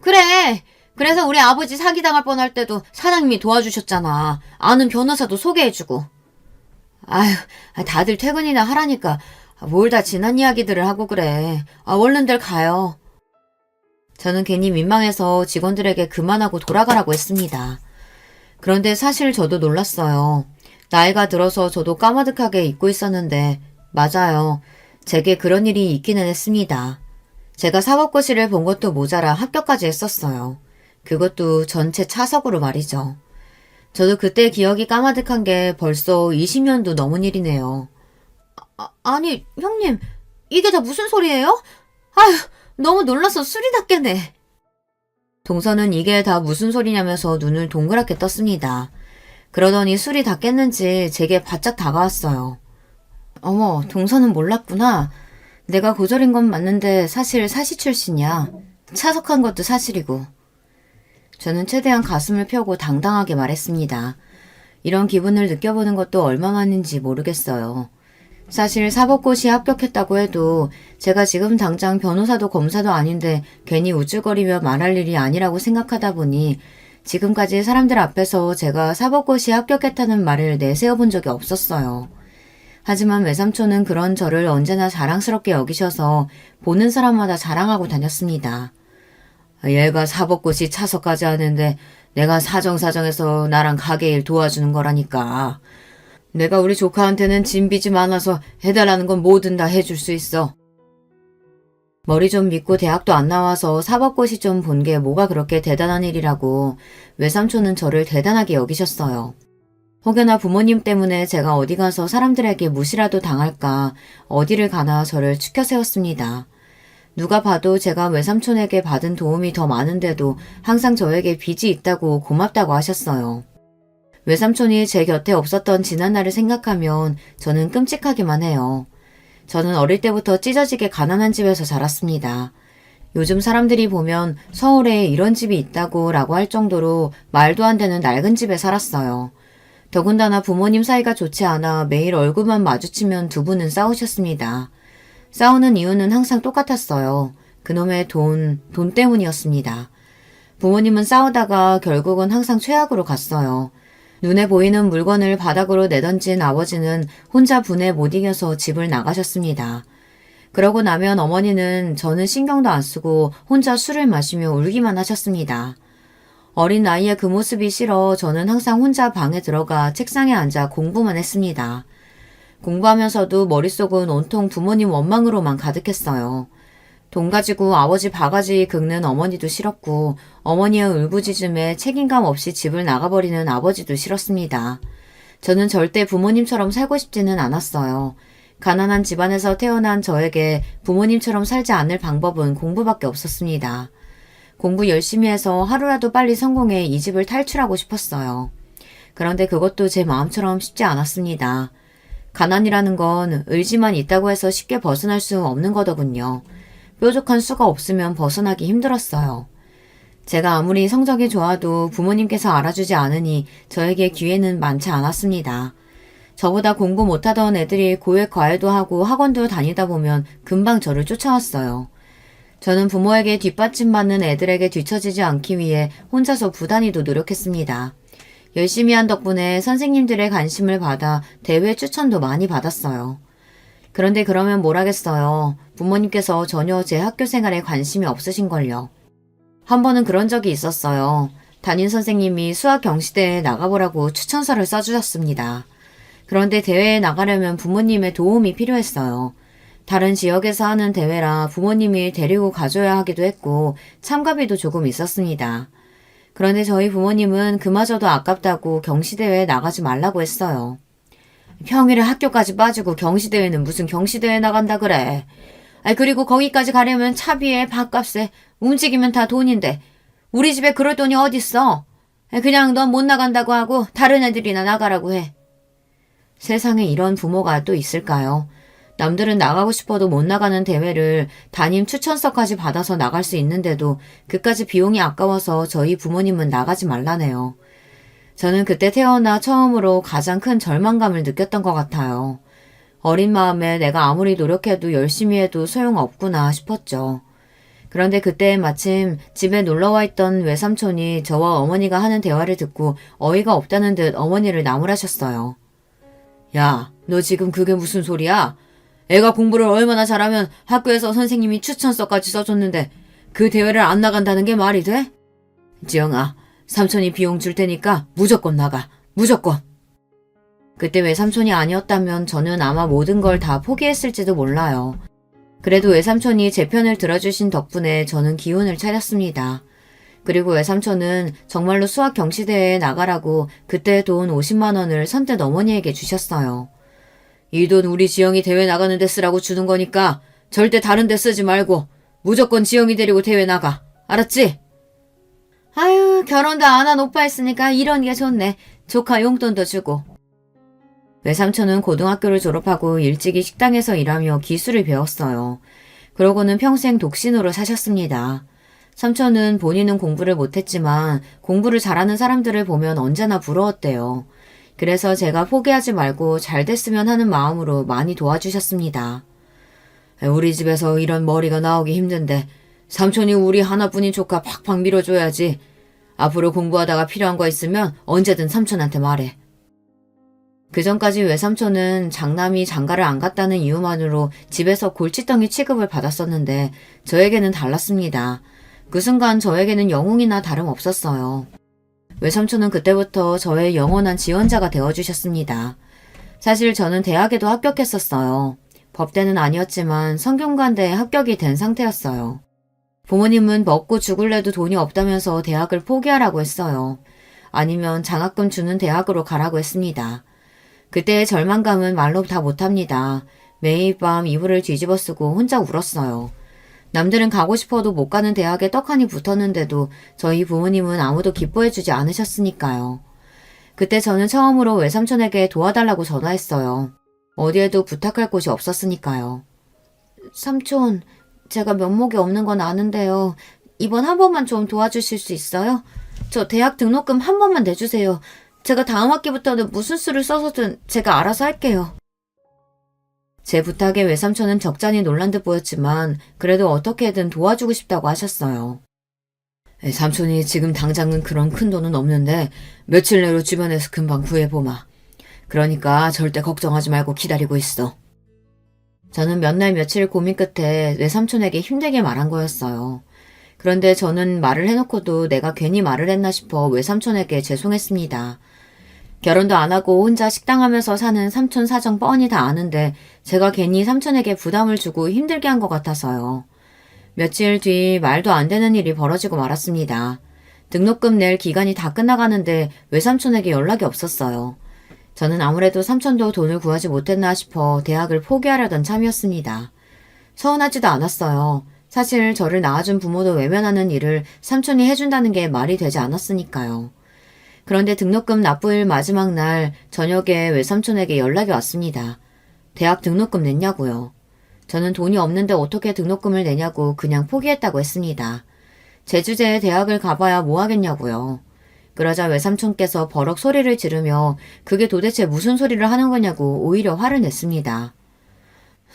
그래, 그래서 우리 아버지 사기당할 뻔할 때도 사장님이 도와주셨잖아. 아는 변호사도 소개해주고. 아휴, 다들 퇴근이나 하라니까 뭘 다 지난 이야기들을 하고 그래. 얼른들 가요. 저는 괜히 민망해서 직원들에게 그만하고 돌아가라고 했습니다. 그런데 사실 저도 놀랐어요. 나이가 들어서 저도 까마득하게 잊고 있었는데 맞아요. 제게 그런 일이 있기는 했습니다. 제가 사법고시를 본 것도 모자라 합격까지 했었어요. 그것도 전체 차석으로 말이죠. 저도 그때 기억이 까마득한 게 벌써 20년도 넘은 일이네요. 아니, 형님, 이게 다 무슨 소리예요? 아휴, 너무 놀라서 술이 다 깨네. 동서는 이게 다 무슨 소리냐면서 눈을 동그랗게 떴습니다. 그러더니 술이 다 깼는지 제게 바짝 다가왔어요. 어머, 동서는 몰랐구나. 내가 고졸인 건 맞는데 사실 사시 출신이야. 차석한 것도 사실이고. 저는 최대한 가슴을 펴고 당당하게 말했습니다. 이런 기분을 느껴보는 것도 얼마만인지 모르겠어요. 사실 사법고시 합격했다고 해도 제가 지금 당장 변호사도 검사도 아닌데 괜히 우쭐거리며 말할 일이 아니라고 생각하다 보니 지금까지 사람들 앞에서 제가 사법고시 합격했다는 말을 내세워 본 적이 없었어요. 하지만 외삼촌은 그런 저를 언제나 자랑스럽게 여기셔서 보는 사람마다 자랑하고 다녔습니다. 얘가 사법고시 차서까지 하는데 내가 사정사정해서 나랑 가게 일 도와주는 거라니까. 내가 우리 조카한테는 진빚이 많아서 해달라는 건 뭐든 다 해줄 수 있어. 머리 좀 믿고 대학도 안 나와서 사법고시 좀 본 게 뭐가 그렇게 대단한 일이라고 외삼촌은 저를 대단하게 여기셨어요. 혹여나 부모님 때문에 제가 어디 가서 사람들에게 무시라도 당할까 어디를 가나 저를 추켜 세웠습니다. 누가 봐도 제가 외삼촌에게 받은 도움이 더 많은데도 항상 저에게 빚이 있다고 고맙다고 하셨어요. 외삼촌이 제 곁에 없었던 지난날을 생각하면 저는 끔찍하기만 해요. 저는 어릴 때부터 찢어지게 가난한 집에서 자랐습니다. 요즘 사람들이 보면 서울에 이런 집이 있다고 라고 할 정도로 말도 안 되는 낡은 집에 살았어요. 더군다나 부모님 사이가 좋지 않아 매일 얼굴만 마주치면 두 분은 싸우셨습니다. 싸우는 이유는 항상 똑같았어요. 그놈의 돈 때문이었습니다. 부모님은 싸우다가 결국은 항상 최악으로 갔어요. 눈에 보이는 물건을 바닥으로 내던진 아버지는 혼자 분에 못 이겨서 집을 나가셨습니다. 그러고 나면 어머니는 저는 신경도 안 쓰고 혼자 술을 마시며 울기만 하셨습니다. 어린 나이에 그 모습이 싫어 저는 항상 혼자 방에 들어가 책상에 앉아 공부만 했습니다. 공부하면서도 머릿속은 온통 부모님 원망으로만 가득했어요. 돈 가지고 아버지 바가지 긁는 어머니도 싫었고 어머니의 울부짖음에 책임감 없이 집을 나가버리는 아버지도 싫었습니다. 저는 절대 부모님처럼 살고 싶지는 않았어요. 가난한 집안에서 태어난 저에게 부모님처럼 살지 않을 방법은 공부밖에 없었습니다. 공부 열심히 해서 하루라도 빨리 성공해 이 집을 탈출하고 싶었어요. 그런데 그것도 제 마음처럼 쉽지 않았습니다. 가난이라는 건 의지만 있다고 해서 쉽게 벗어날 수 없는 거더군요. 뾰족한 수가 없으면 벗어나기 힘들었어요. 제가 아무리 성적이 좋아도 부모님께서 알아주지 않으니 저에게 기회는 많지 않았습니다. 저보다 공부 못하던 애들이 고액 과외도 하고 학원도 다니다 보면 금방 저를 쫓아왔어요. 저는 부모에게 뒷받침받는 애들에게 뒤처지지 않기 위해 혼자서 부단히도 노력했습니다. 열심히 한 덕분에 선생님들의 관심을 받아 대회 추천도 많이 받았어요. 그런데 그러면 뭘 하겠어요. 부모님께서 전혀 제 학교 생활에 관심이 없으신걸요. 한 번은 그런 적이 있었어요. 담임 선생님이 수학 경시대회에 나가보라고 추천서를 써주셨습니다. 그런데 대회에 나가려면 부모님의 도움이 필요했어요. 다른 지역에서 하는 대회라 부모님이 데리고 가줘야 하기도 했고 참가비도 조금 있었습니다. 그런데 저희 부모님은 그마저도 아깝다고 경시대회에 나가지 말라고 했어요. 평일에 학교까지 빠지고 경시대회는 무슨 경시대회 나간다 그래. 그리고 거기까지 가려면 차비에 밥값에 움직이면 다 돈인데 우리 집에 그럴 돈이 어딨어. 그냥 넌 못 나간다고 하고 다른 애들이나 나가라고 해. 세상에 이런 부모가 또 있을까요? 남들은 나가고 싶어도 못 나가는 대회를 담임 추천서까지 받아서 나갈 수 있는데도 그까지 비용이 아까워서 저희 부모님은 나가지 말라네요. 저는 그때 태어나 처음으로 가장 큰 절망감을 느꼈던 것 같아요. 어린 마음에 내가 아무리 노력해도 열심히 해도 소용없구나 싶었죠. 그런데 그때 마침 집에 놀러와 있던 외삼촌이 저와 어머니가 하는 대화를 듣고 어이가 없다는 듯 어머니를 나무라셨어요. 야, 너 지금 그게 무슨 소리야? 애가 공부를 얼마나 잘하면 학교에서 선생님이 추천서까지 써줬는데 그 대회를 안 나간다는 게 말이 돼? 지영아, 삼촌이 비용 줄 테니까 무조건 나가. 무조건. 그때 외삼촌이 아니었다면 저는 아마 모든 걸 다 포기했을지도 몰라요. 그래도 외삼촌이 제 편을 들어주신 덕분에 저는 기운을 차렸습니다. 그리고 외삼촌은 정말로 수학 경시대회에 나가라고 그때 돈 50만 원을 선뜻 어머니에게 주셨어요. 이 돈 우리 지영이 대회 나가는 데 쓰라고 주는 거니까 절대 다른 데 쓰지 말고 무조건 지영이 데리고 대회 나가. 알았지? 아유, 결혼도 안 한 오빠 있으니까 이런 게 좋네. 조카 용돈도 주고. 외삼촌은 고등학교를 졸업하고 일찍이 식당에서 일하며 기술을 배웠어요. 그러고는 평생 독신으로 사셨습니다. 삼촌은 본인은 공부를 못했지만 공부를 잘하는 사람들을 보면 언제나 부러웠대요. 그래서 제가 포기하지 말고 잘 됐으면 하는 마음으로 많이 도와주셨습니다. 우리 집에서 이런 머리가 나오기 힘든데 삼촌이 우리 하나뿐인 조카 팍팍 밀어줘야지. 앞으로 공부하다가 필요한 거 있으면 언제든 삼촌한테 말해. 그전까지 외삼촌은 장남이 장가를 안 갔다는 이유만으로 집에서 골칫덩이 취급을 받았었는데 저에게는 달랐습니다. 그 순간 저에게는 영웅이나 다름없었어요. 외삼촌은 그때부터 저의 영원한 지원자가 되어주셨습니다. 사실 저는 대학에도 합격했었어요. 법대는 아니었지만 성균관대에 합격이 된 상태였어요. 부모님은 먹고 죽을래도 돈이 없다면서 대학을 포기하라고 했어요. 아니면 장학금 주는 대학으로 가라고 했습니다. 그때의 절망감은 말로 다 못합니다. 매일 밤 이불을 뒤집어 쓰고 혼자 울었어요. 남들은 가고 싶어도 못 가는 대학에 떡하니 붙었는데도 저희 부모님은 아무도 기뻐해주지 않으셨으니까요. 그때 저는 처음으로 외삼촌에게 도와달라고 전화했어요. 어디에도 부탁할 곳이 없었으니까요. 삼촌, 제가 면목이 없는 건 아는데요. 이번 한 번만 좀 도와주실 수 있어요? 저 대학 등록금 한 번만 내주세요. 제가 다음 학기부터는 무슨 수를 써서든 제가 알아서 할게요. 제 부탁에 외삼촌은 적잖이 놀란 듯 보였지만 그래도 어떻게든 도와주고 싶다고 하셨어요. 삼촌이 지금 당장은 그런 큰 돈은 없는데 며칠 내로 주변에서 금방 구해보마. 그러니까 절대 걱정하지 말고 기다리고 있어. 저는 몇 날 며칠 고민 끝에 외삼촌에게 힘들게 말한 거였어요. 그런데 저는 말을 해놓고도 내가 괜히 말을 했나 싶어 외삼촌에게 죄송했습니다. 결혼도 안 하고 혼자 식당하면서 사는 삼촌 사정 뻔히 다 아는데 제가 괜히 삼촌에게 부담을 주고 힘들게 한 것 같아서요. 며칠 뒤 말도 안 되는 일이 벌어지고 말았습니다. 등록금 낼 기간이 다 끝나가는데 외삼촌에게 연락이 없었어요. 저는 아무래도 삼촌도 돈을 구하지 못했나 싶어 대학을 포기하려던 참이었습니다. 서운하지도 않았어요. 사실 저를 낳아준 부모도 외면하는 일을 삼촌이 해준다는 게 말이 되지 않았으니까요. 그런데 등록금 납부일 마지막 날 저녁에 외삼촌에게 연락이 왔습니다. 대학 등록금 냈냐고요. 저는 돈이 없는데 어떻게 등록금을 내냐고 그냥 포기했다고 했습니다. 제 주제에 대학을 가봐야 뭐 하겠냐고요. 그러자 외삼촌께서 버럭 소리를 지르며 그게 도대체 무슨 소리를 하는 거냐고 오히려 화를 냈습니다.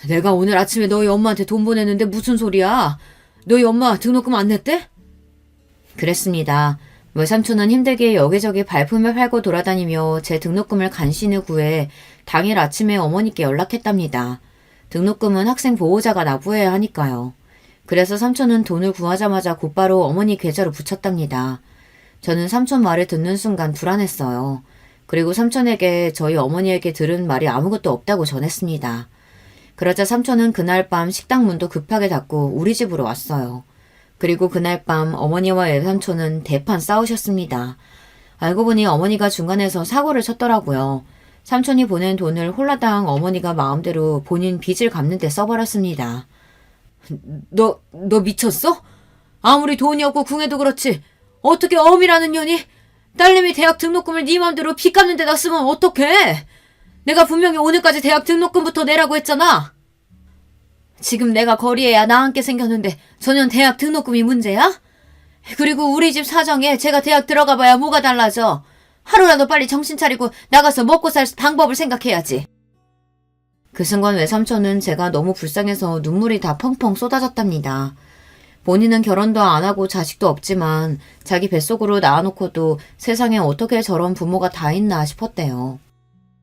내가 오늘 아침에 너희 엄마한테 돈 보냈는데 무슨 소리야? 너희 엄마 등록금 안 냈대? 그랬습니다. 외삼촌은 힘들게 여기저기 발품을 팔고 돌아다니며 제 등록금을 간신히 구해 당일 아침에 어머니께 연락했답니다. 등록금은 학생 보호자가 납부해야 하니까요. 그래서 삼촌은 돈을 구하자마자 곧바로 어머니 계좌로 붙였답니다. 저는 삼촌 말을 듣는 순간 불안했어요. 그리고 삼촌에게 저희 어머니에게 들은 말이 아무것도 없다고 전했습니다. 그러자 삼촌은 그날 밤 식당 문도 급하게 닫고 우리 집으로 왔어요. 그리고 그날 밤 어머니와 외삼촌은 대판 싸우셨습니다. 알고 보니 어머니가 중간에서 사고를 쳤더라고요. 삼촌이 보낸 돈을 홀라당 어머니가 마음대로 본인 빚을 갚는 데 써버렸습니다. 너 미쳤어? 아무리 돈이 없고 궁해도 그렇지. 어떻게 어미라는 년이 딸내미 대학 등록금을 네 맘대로 빚 갚는 데다 쓰면 어떡해? 내가 분명히 오늘까지 대학 등록금부터 내라고 했잖아. 지금 내가 거리에야 나앉게 생겼는데 전혀 대학 등록금이 문제야? 그리고 우리 집 사정에 제가 대학 들어가 봐야 뭐가 달라져. 하루라도 빨리 정신 차리고 나가서 먹고 살 방법을 생각해야지. 그 순간 외삼촌은 제가 너무 불쌍해서 눈물이 다 펑펑 쏟아졌답니다. 본인은 결혼도 안 하고 자식도 없지만 자기 뱃속으로 낳아놓고도 세상에 어떻게 저런 부모가 다 있나 싶었대요.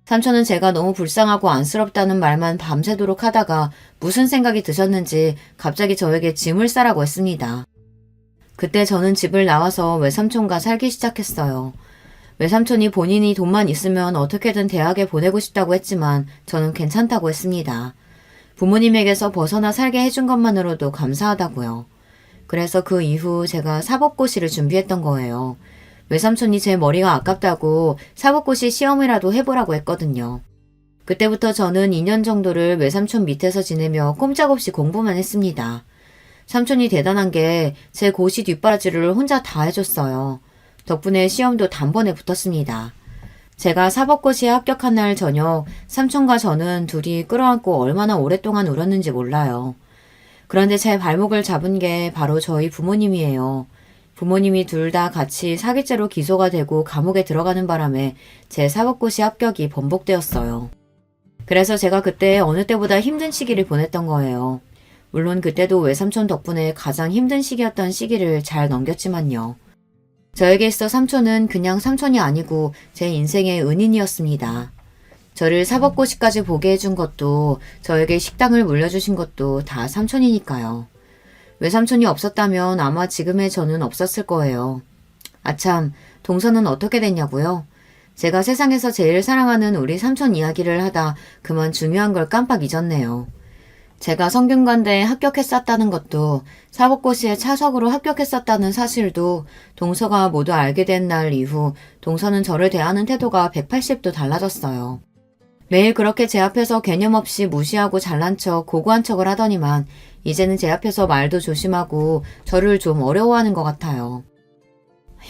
삼촌은 제가 너무 불쌍하고 안쓰럽다는 말만 밤새도록 하다가 무슨 생각이 드셨는지 갑자기 저에게 짐을 싸라고 했습니다. 그때 저는 집을 나와서 외삼촌과 살기 시작했어요. 외삼촌이 본인이 돈만 있으면 어떻게든 대학에 보내고 싶다고 했지만 저는 괜찮다고 했습니다. 부모님에게서 벗어나 살게 해준 것만으로도 감사하다고요. 그래서 그 이후 제가 사법고시를 준비했던 거예요. 외삼촌이 제 머리가 아깝다고 사법고시 시험이라도 해보라고 했거든요. 그때부터 저는 2년 정도를 외삼촌 밑에서 지내며 꼼짝없이 공부만 했습니다. 삼촌이 대단한 게 제 고시 뒷바라지를 혼자 다 해줬어요. 덕분에 시험도 단번에 붙었습니다. 제가 사법고시에 합격한 날 저녁 삼촌과 저는 둘이 끌어안고 얼마나 오랫동안 울었는지 몰라요. 그런데 제 발목을 잡은 게 바로 저희 부모님이에요. 부모님이 둘 다 같이 사기죄로 기소가 되고 감옥에 들어가는 바람에 제 사법고시 합격이 번복되었어요. 그래서 제가 그때 어느 때보다 힘든 시기를 보냈던 거예요. 물론 그때도 외삼촌 덕분에 가장 힘든 시기였던 시기를 잘 넘겼지만요. 저에게 있어 삼촌은 그냥 삼촌이 아니고 제 인생의 은인이었습니다. 저를 사법고시까지 보게 해준 것도 저에게 식당을 물려주신 것도 다 삼촌이니까요. 외삼촌이 없었다면 아마 지금의 저는 없었을 거예요. 아참, 동서는 어떻게 됐냐고요? 제가 세상에서 제일 사랑하는 우리 삼촌 이야기를 하다 그만 중요한 걸 깜빡 잊었네요. 제가 성균관대에 합격했었다는 것도 사법고시에 차석으로 합격했었다는 사실도 동서가 모두 알게 된 날 이후 동서는 저를 대하는 태도가 180도 달라졌어요. 매일 그렇게 제 앞에서 개념 없이 무시하고 잘난 척 고고한 척을 하더니만 이제는 제 앞에서 말도 조심하고 저를 좀 어려워하는 것 같아요.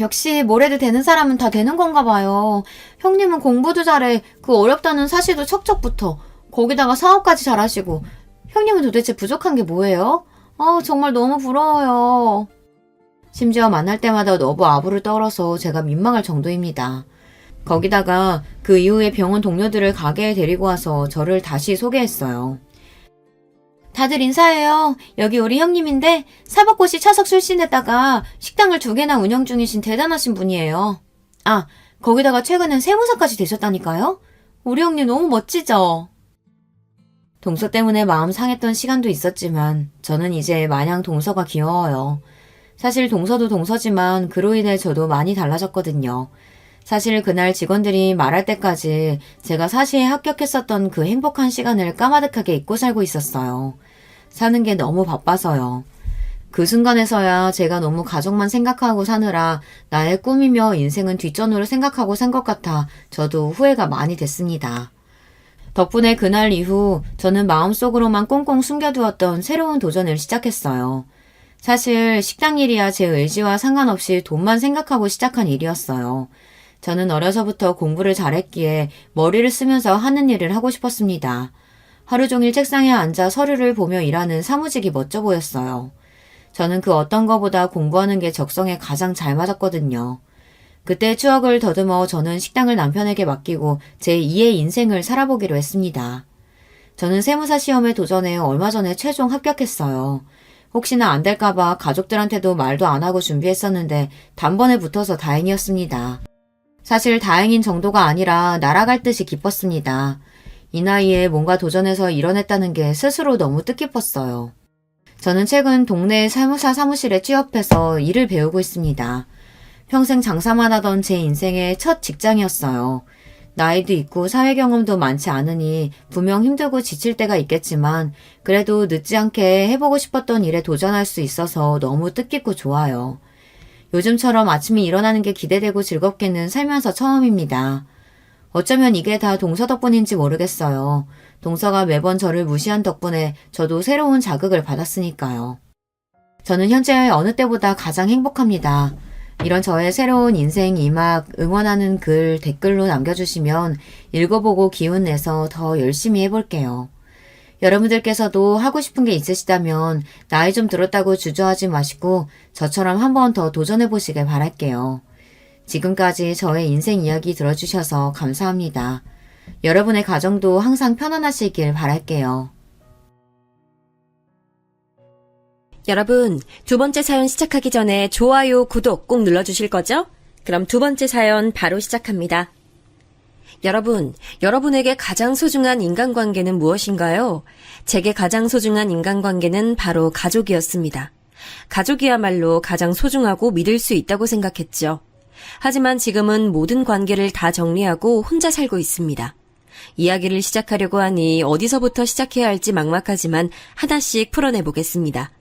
역시 뭘 해도 되는 사람은 다 되는 건가 봐요. 형님은 공부도 잘해. 그 어렵다는 사실도 척척 붙어. 거기다가 사업까지 잘하시고. 형님은 도대체 부족한 게 뭐예요? 정말 너무 부러워요. 심지어 만날 때마다 너무 아부를 떨어서 제가 민망할 정도입니다. 거기다가 그 이후에 병원 동료들을 가게에 데리고 와서 저를 다시 소개했어요. 다들 인사해요. 여기 우리 형님인데 사법고시 차석 출신에다가 식당을 2개나 운영 중이신 대단하신 분이에요. 아, 거기다가 최근엔 세무사까지 되셨다니까요? 우리 형님 너무 멋지죠? 동서 때문에 마음 상했던 시간도 있었지만 저는 이제 마냥 동서가 귀여워요. 사실 동서도 동서지만 그로 인해 저도 많이 달라졌거든요. 사실 그날 직원들이 말할 때까지 제가 사시에 합격했었던 그 행복한 시간을 까마득하게 잊고 살고 있었어요. 사는 게 너무 바빠서요. 그 순간에서야 제가 너무 가족만 생각하고 사느라 나의 꿈이며 인생은 뒷전으로 생각하고 산 것 같아 저도 후회가 많이 됐습니다. 덕분에 그날 이후 저는 마음속으로만 꽁꽁 숨겨두었던 새로운 도전을 시작했어요. 사실 식당 일이야 제 의지와 상관없이 돈만 생각하고 시작한 일이었어요. 저는 어려서부터 공부를 잘했기에 머리를 쓰면서 하는 일을 하고 싶었습니다. 하루 종일 책상에 앉아 서류를 보며 일하는 사무직이 멋져 보였어요. 저는 그 어떤 것보다 공부하는 게 적성에 가장 잘 맞았거든요. 그때 추억을 더듬어 저는 식당을 남편에게 맡기고 제 2의 인생을 살아보기로 했습니다. 저는 세무사 시험에 도전해 얼마 전에 최종 합격했어요. 혹시나 안 될까봐 가족들한테도 말도 안 하고 준비했었는데 단번에 붙어서 다행이었습니다. 사실 다행인 정도가 아니라 날아갈 듯이 기뻤습니다. 이 나이에 뭔가 도전해서 이뤄냈다는 게 스스로 너무 뜻깊었어요. 저는 최근 동네 세무사 사무실에 취업해서 일을 배우고 있습니다. 평생 장사만 하던 제 인생의 첫 직장이었어요. 나이도 있고 사회 경험도 많지 않으니 분명 힘들고 지칠 때가 있겠지만 그래도 늦지 않게 해보고 싶었던 일에 도전할 수 있어서 너무 뜻깊고 좋아요. 요즘처럼 아침에 일어나는 게 기대되고 즐겁게는 살면서 처음입니다. 어쩌면 이게 다 동서 덕분인지 모르겠어요. 동서가 매번 저를 무시한 덕분에 저도 새로운 자극을 받았으니까요. 저는 현재 어느 때보다 가장 행복합니다. 이런 저의 새로운 인생 2막 응원하는 글 댓글로 남겨주시면 읽어보고 기운 내서 더 열심히 해볼게요. 여러분들께서도 하고 싶은 게 있으시다면 나이 좀 들었다고 주저하지 마시고 저처럼 한 번 더 도전해보시길 바랄게요. 지금까지 저의 인생 이야기 들어주셔서 감사합니다. 여러분의 가정도 항상 편안하시길 바랄게요. 여러분, 두 번째 사연 시작하기 전에 좋아요, 구독 꼭 눌러주실 거죠? 그럼 두 번째 사연 바로 시작합니다. 여러분, 여러분에게 가장 소중한 인간관계는 무엇인가요? 제게 가장 소중한 인간관계는 바로 가족이었습니다. 가족이야말로 가장 소중하고 믿을 수 있다고 생각했죠. 하지만 지금은 모든 관계를 다 정리하고 혼자 살고 있습니다. 이야기를 시작하려고 하니 어디서부터 시작해야 할지 막막하지만 하나씩 풀어내보겠습니다.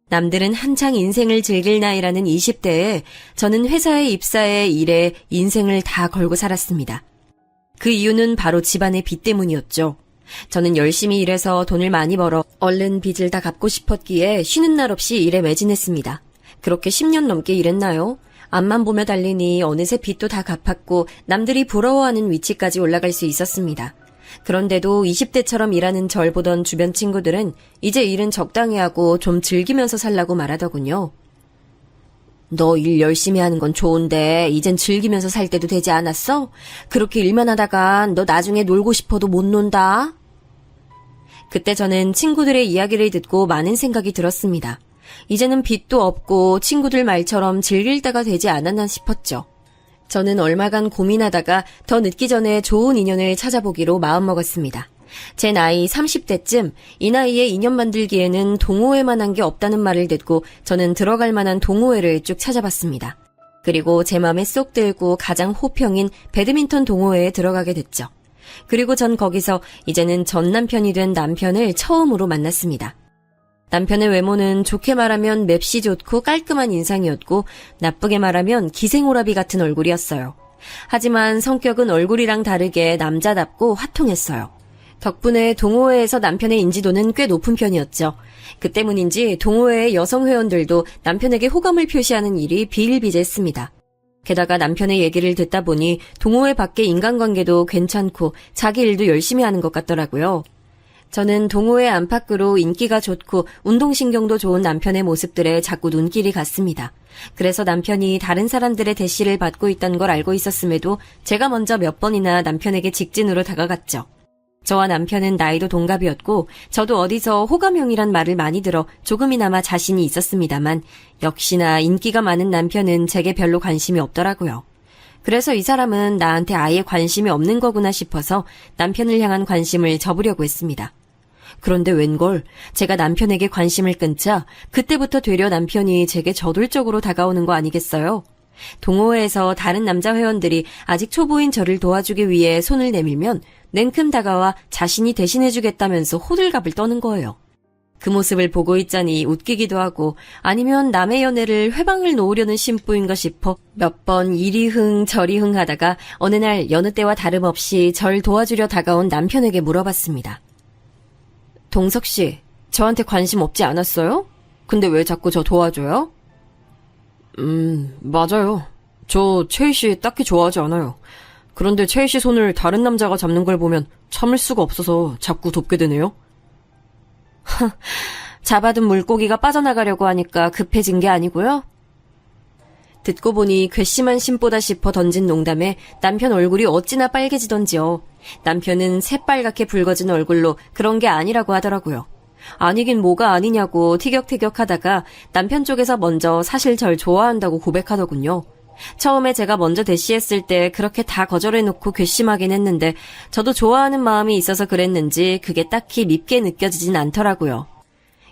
남들은 한창 인생을 즐길 나이라는 20대에 저는 회사에 입사해 일에 인생을 다 걸고 살았습니다. 그 이유는 바로 집안의 빚 때문이었죠. 저는 열심히 일해서 돈을 많이 벌어 얼른 빚을 다 갚고 싶었기에 쉬는 날 없이 일에 매진했습니다. 그렇게 10년 넘게 일했나요? 앞만 보며 달리니 어느새 빚도 다 갚았고 남들이 부러워하는 위치까지 올라갈 수 있었습니다. 그런데도 20대처럼 일하는 절 보던 주변 친구들은 이제 일은 적당히 하고 좀 즐기면서 살라고 말하더군요. 너 일 열심히 하는 건 좋은데 이젠 즐기면서 살 때도 되지 않았어? 그렇게 일만 하다간 너 나중에 놀고 싶어도 못 논다. 그때 저는 친구들의 이야기를 듣고 많은 생각이 들었습니다. 이제는 빚도 없고 친구들 말처럼 즐길 때가 되지 않았나 싶었죠. 저는 얼마간 고민하다가 더 늦기 전에 좋은 인연을 찾아보기로 마음먹었습니다. 제 나이 30대쯤 이 나이에 인연 만들기에는 동호회만 한 게 없다는 말을 듣고 저는 들어갈 만한 동호회를 쭉 찾아봤습니다. 그리고 제 맘에 쏙 들고 가장 호평인 배드민턴 동호회에 들어가게 됐죠. 그리고 전 거기서 이제는 전 남편이 된 남편을 처음으로 만났습니다. 남편의 외모는 좋게 말하면 맵시 좋고 깔끔한 인상이었고 나쁘게 말하면 기생오라비 같은 얼굴이었어요. 하지만 성격은 얼굴이랑 다르게 남자답고 화통했어요. 덕분에 동호회에서 남편의 인지도는 꽤 높은 편이었죠. 그 때문인지 동호회의 여성 회원들도 남편에게 호감을 표시하는 일이 비일비재했습니다. 게다가 남편의 얘기를 듣다 보니 동호회 밖의 인간관계도 괜찮고 자기 일도 열심히 하는 것 같더라고요. 저는 동호회 안팎으로 인기가 좋고 운동신경도 좋은 남편의 모습들에 자꾸 눈길이 갔습니다. 그래서 남편이 다른 사람들의 대시를 받고 있다는 걸 알고 있었음에도 제가 먼저 몇 번이나 남편에게 직진으로 다가갔죠. 저와 남편은 나이도 동갑이었고 저도 어디서 호감형이란 말을 많이 들어 조금이나마 자신이 있었습니다만 역시나 인기가 많은 남편은 제게 별로 관심이 없더라고요. 그래서 이 사람은 나한테 아예 관심이 없는 거구나 싶어서 남편을 향한 관심을 접으려고 했습니다. 그런데 웬걸 제가 남편에게 관심을 끊자 그때부터 되려 남편이 제게 저돌적으로 다가오는 거 아니겠어요? 동호회에서 다른 남자 회원들이 아직 초보인 저를 도와주기 위해 손을 내밀면 냉큼 다가와 자신이 대신해주겠다면서 호들갑을 떠는 거예요. 그 모습을 보고 있자니 웃기기도 하고 아니면 남의 연애를 회방을 놓으려는 심보인가 싶어 몇 번 이리 흥 저리 흥 하다가 어느 날 여느 때와 다름없이 절 도와주려 다가온 남편에게 물어봤습니다. 동석 씨, 저한테 관심 없지 않았어요? 근데 왜 자꾸 저 도와줘요? 맞아요. 저 채희 씨 딱히 좋아하지 않아요. 그런데 채희 씨 손을 다른 남자가 잡는 걸 보면 참을 수가 없어서 자꾸 돕게 되네요. 잡아둔 물고기가 빠져나가려고 하니까 급해진 게 아니고요? 듣고 보니 괘씸한 심보다 싶어 던진 농담에 남편 얼굴이 어찌나 빨개지던지요. 남편은 새빨갛게 붉어진 얼굴로 그런 게 아니라고 하더라고요. 아니긴 뭐가 아니냐고 티격태격하다가 남편 쪽에서 먼저 사실 절 좋아한다고 고백하더군요. 처음에 제가 먼저 대시했을 때 그렇게 다 거절해놓고 괘씸하긴 했는데 저도 좋아하는 마음이 있어서 그랬는지 그게 딱히 밉게 느껴지진 않더라고요.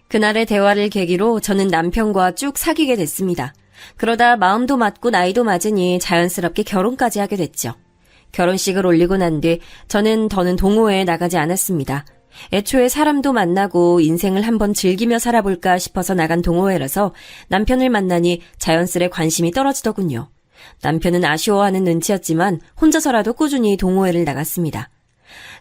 그날의 대화를 계기로 저는 남편과 쭉 사귀게 됐습니다. 그러다 마음도 맞고 나이도 맞으니 자연스럽게 결혼까지 하게 됐죠. 결혼식을 올리고 난 뒤 저는 더는 동호회에 나가지 않았습니다. 애초에 사람도 만나고 인생을 한번 즐기며 살아볼까 싶어서 나간 동호회라서 남편을 만나니 자연스레 관심이 떨어지더군요. 남편은 아쉬워하는 눈치였지만 혼자서라도 꾸준히 동호회를 나갔습니다.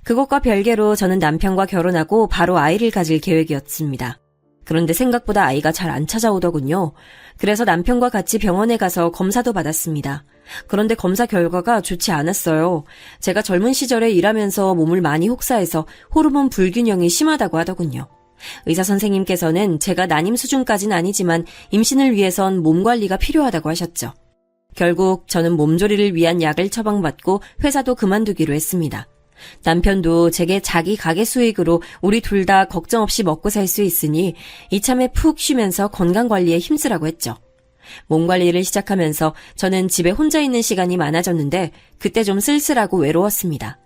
그것과 별개로 저는 남편과 결혼하고 바로 아이를 가질 계획이었습니다. 그런데 생각보다 아이가 잘 안 찾아오더군요. 그래서 남편과 같이 병원에 가서 검사도 받았습니다. 그런데 검사 결과가 좋지 않았어요. 제가 젊은 시절에 일하면서 몸을 많이 혹사해서 호르몬 불균형이 심하다고 하더군요. 의사 선생님께서는 제가 난임 수준까진 아니지만 임신을 위해선 몸 관리가 필요하다고 하셨죠. 결국 저는 몸조리를 위한 약을 처방받고 회사도 그만두기로 했습니다. 남편도 제게 자기 가게 수익으로 우리 둘 다 걱정 없이 먹고 살 수 있으니 이참에 푹 쉬면서 건강관리에 힘쓰라고 했죠. 몸관리를 시작하면서 저는 집에 혼자 있는 시간이 많아졌는데 그때 좀 쓸쓸하고 외로웠습니다.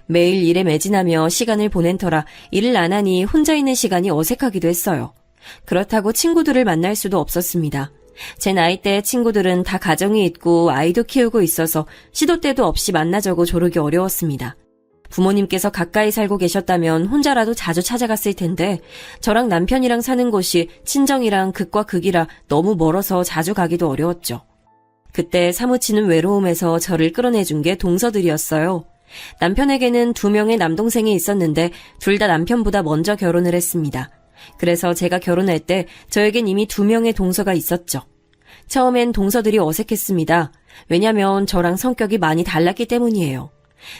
매일 일에 매진하며 시간을 보낸 터라 일을 안 하니 혼자 있는 시간이 어색하기도 했어요. 그렇다고 친구들을 만날 수도 없었습니다. 제 나이대 친구들은 다 가정이 있고 아이도 키우고 있어서 시도 때도 없이 만나자고 조르기 어려웠습니다. 부모님께서 가까이 살고 계셨다면 혼자라도 자주 찾아갔을 텐데 저랑 남편이랑 사는 곳이 친정이랑 극과 극이라 너무 멀어서 자주 가기도 어려웠죠. 그때 사무치는 외로움에서 저를 끌어내준 게 동서들이었어요. 남편에게는 2명의 남동생이 있었는데 둘 다 남편보다 먼저 결혼을 했습니다. 그래서 제가 결혼할 때 저에겐 이미 2명의 동서가 있었죠. 처음엔 동서들이 어색했습니다. 왜냐면 저랑 성격이 많이 달랐기 때문이에요.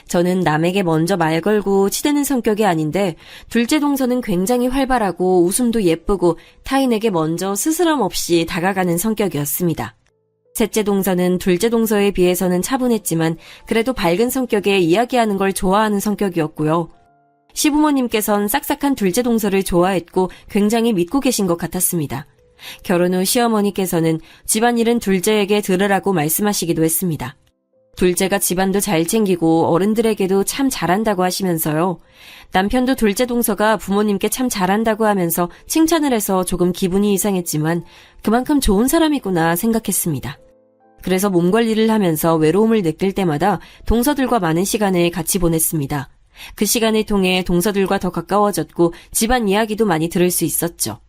저는 남에게 먼저 말 걸고 치대는 성격이 아닌데 둘째 동서는 굉장히 활발하고 웃음도 예쁘고 타인에게 먼저 스스럼 없이 다가가는 성격이었습니다. 셋째 동서는 둘째 동서에 비해서는 차분했지만 그래도 밝은 성격에 이야기하는 걸 좋아하는 성격이었고요. 시부모님께선 싹싹한 둘째 동서를 좋아했고 굉장히 믿고 계신 것 같았습니다. 결혼 후 시어머니께서는 집안일은 둘째에게 들으라고 말씀하시기도 했습니다. 둘째가 집안도 잘 챙기고 어른들에게도 참 잘한다고 하시면서요. 남편도 둘째 동서가 부모님께 참 잘한다고 하면서 칭찬을 해서 조금 기분이 이상했지만 그만큼 좋은 사람이구나 생각했습니다. 그래서 몸 관리를 하면서 외로움을 느낄 때마다 동서들과 많은 시간을 같이 보냈습니다. 그 시간을 통해 동서들과 더 가까워졌고 집안 이야기도 많이 들을 수 있었죠.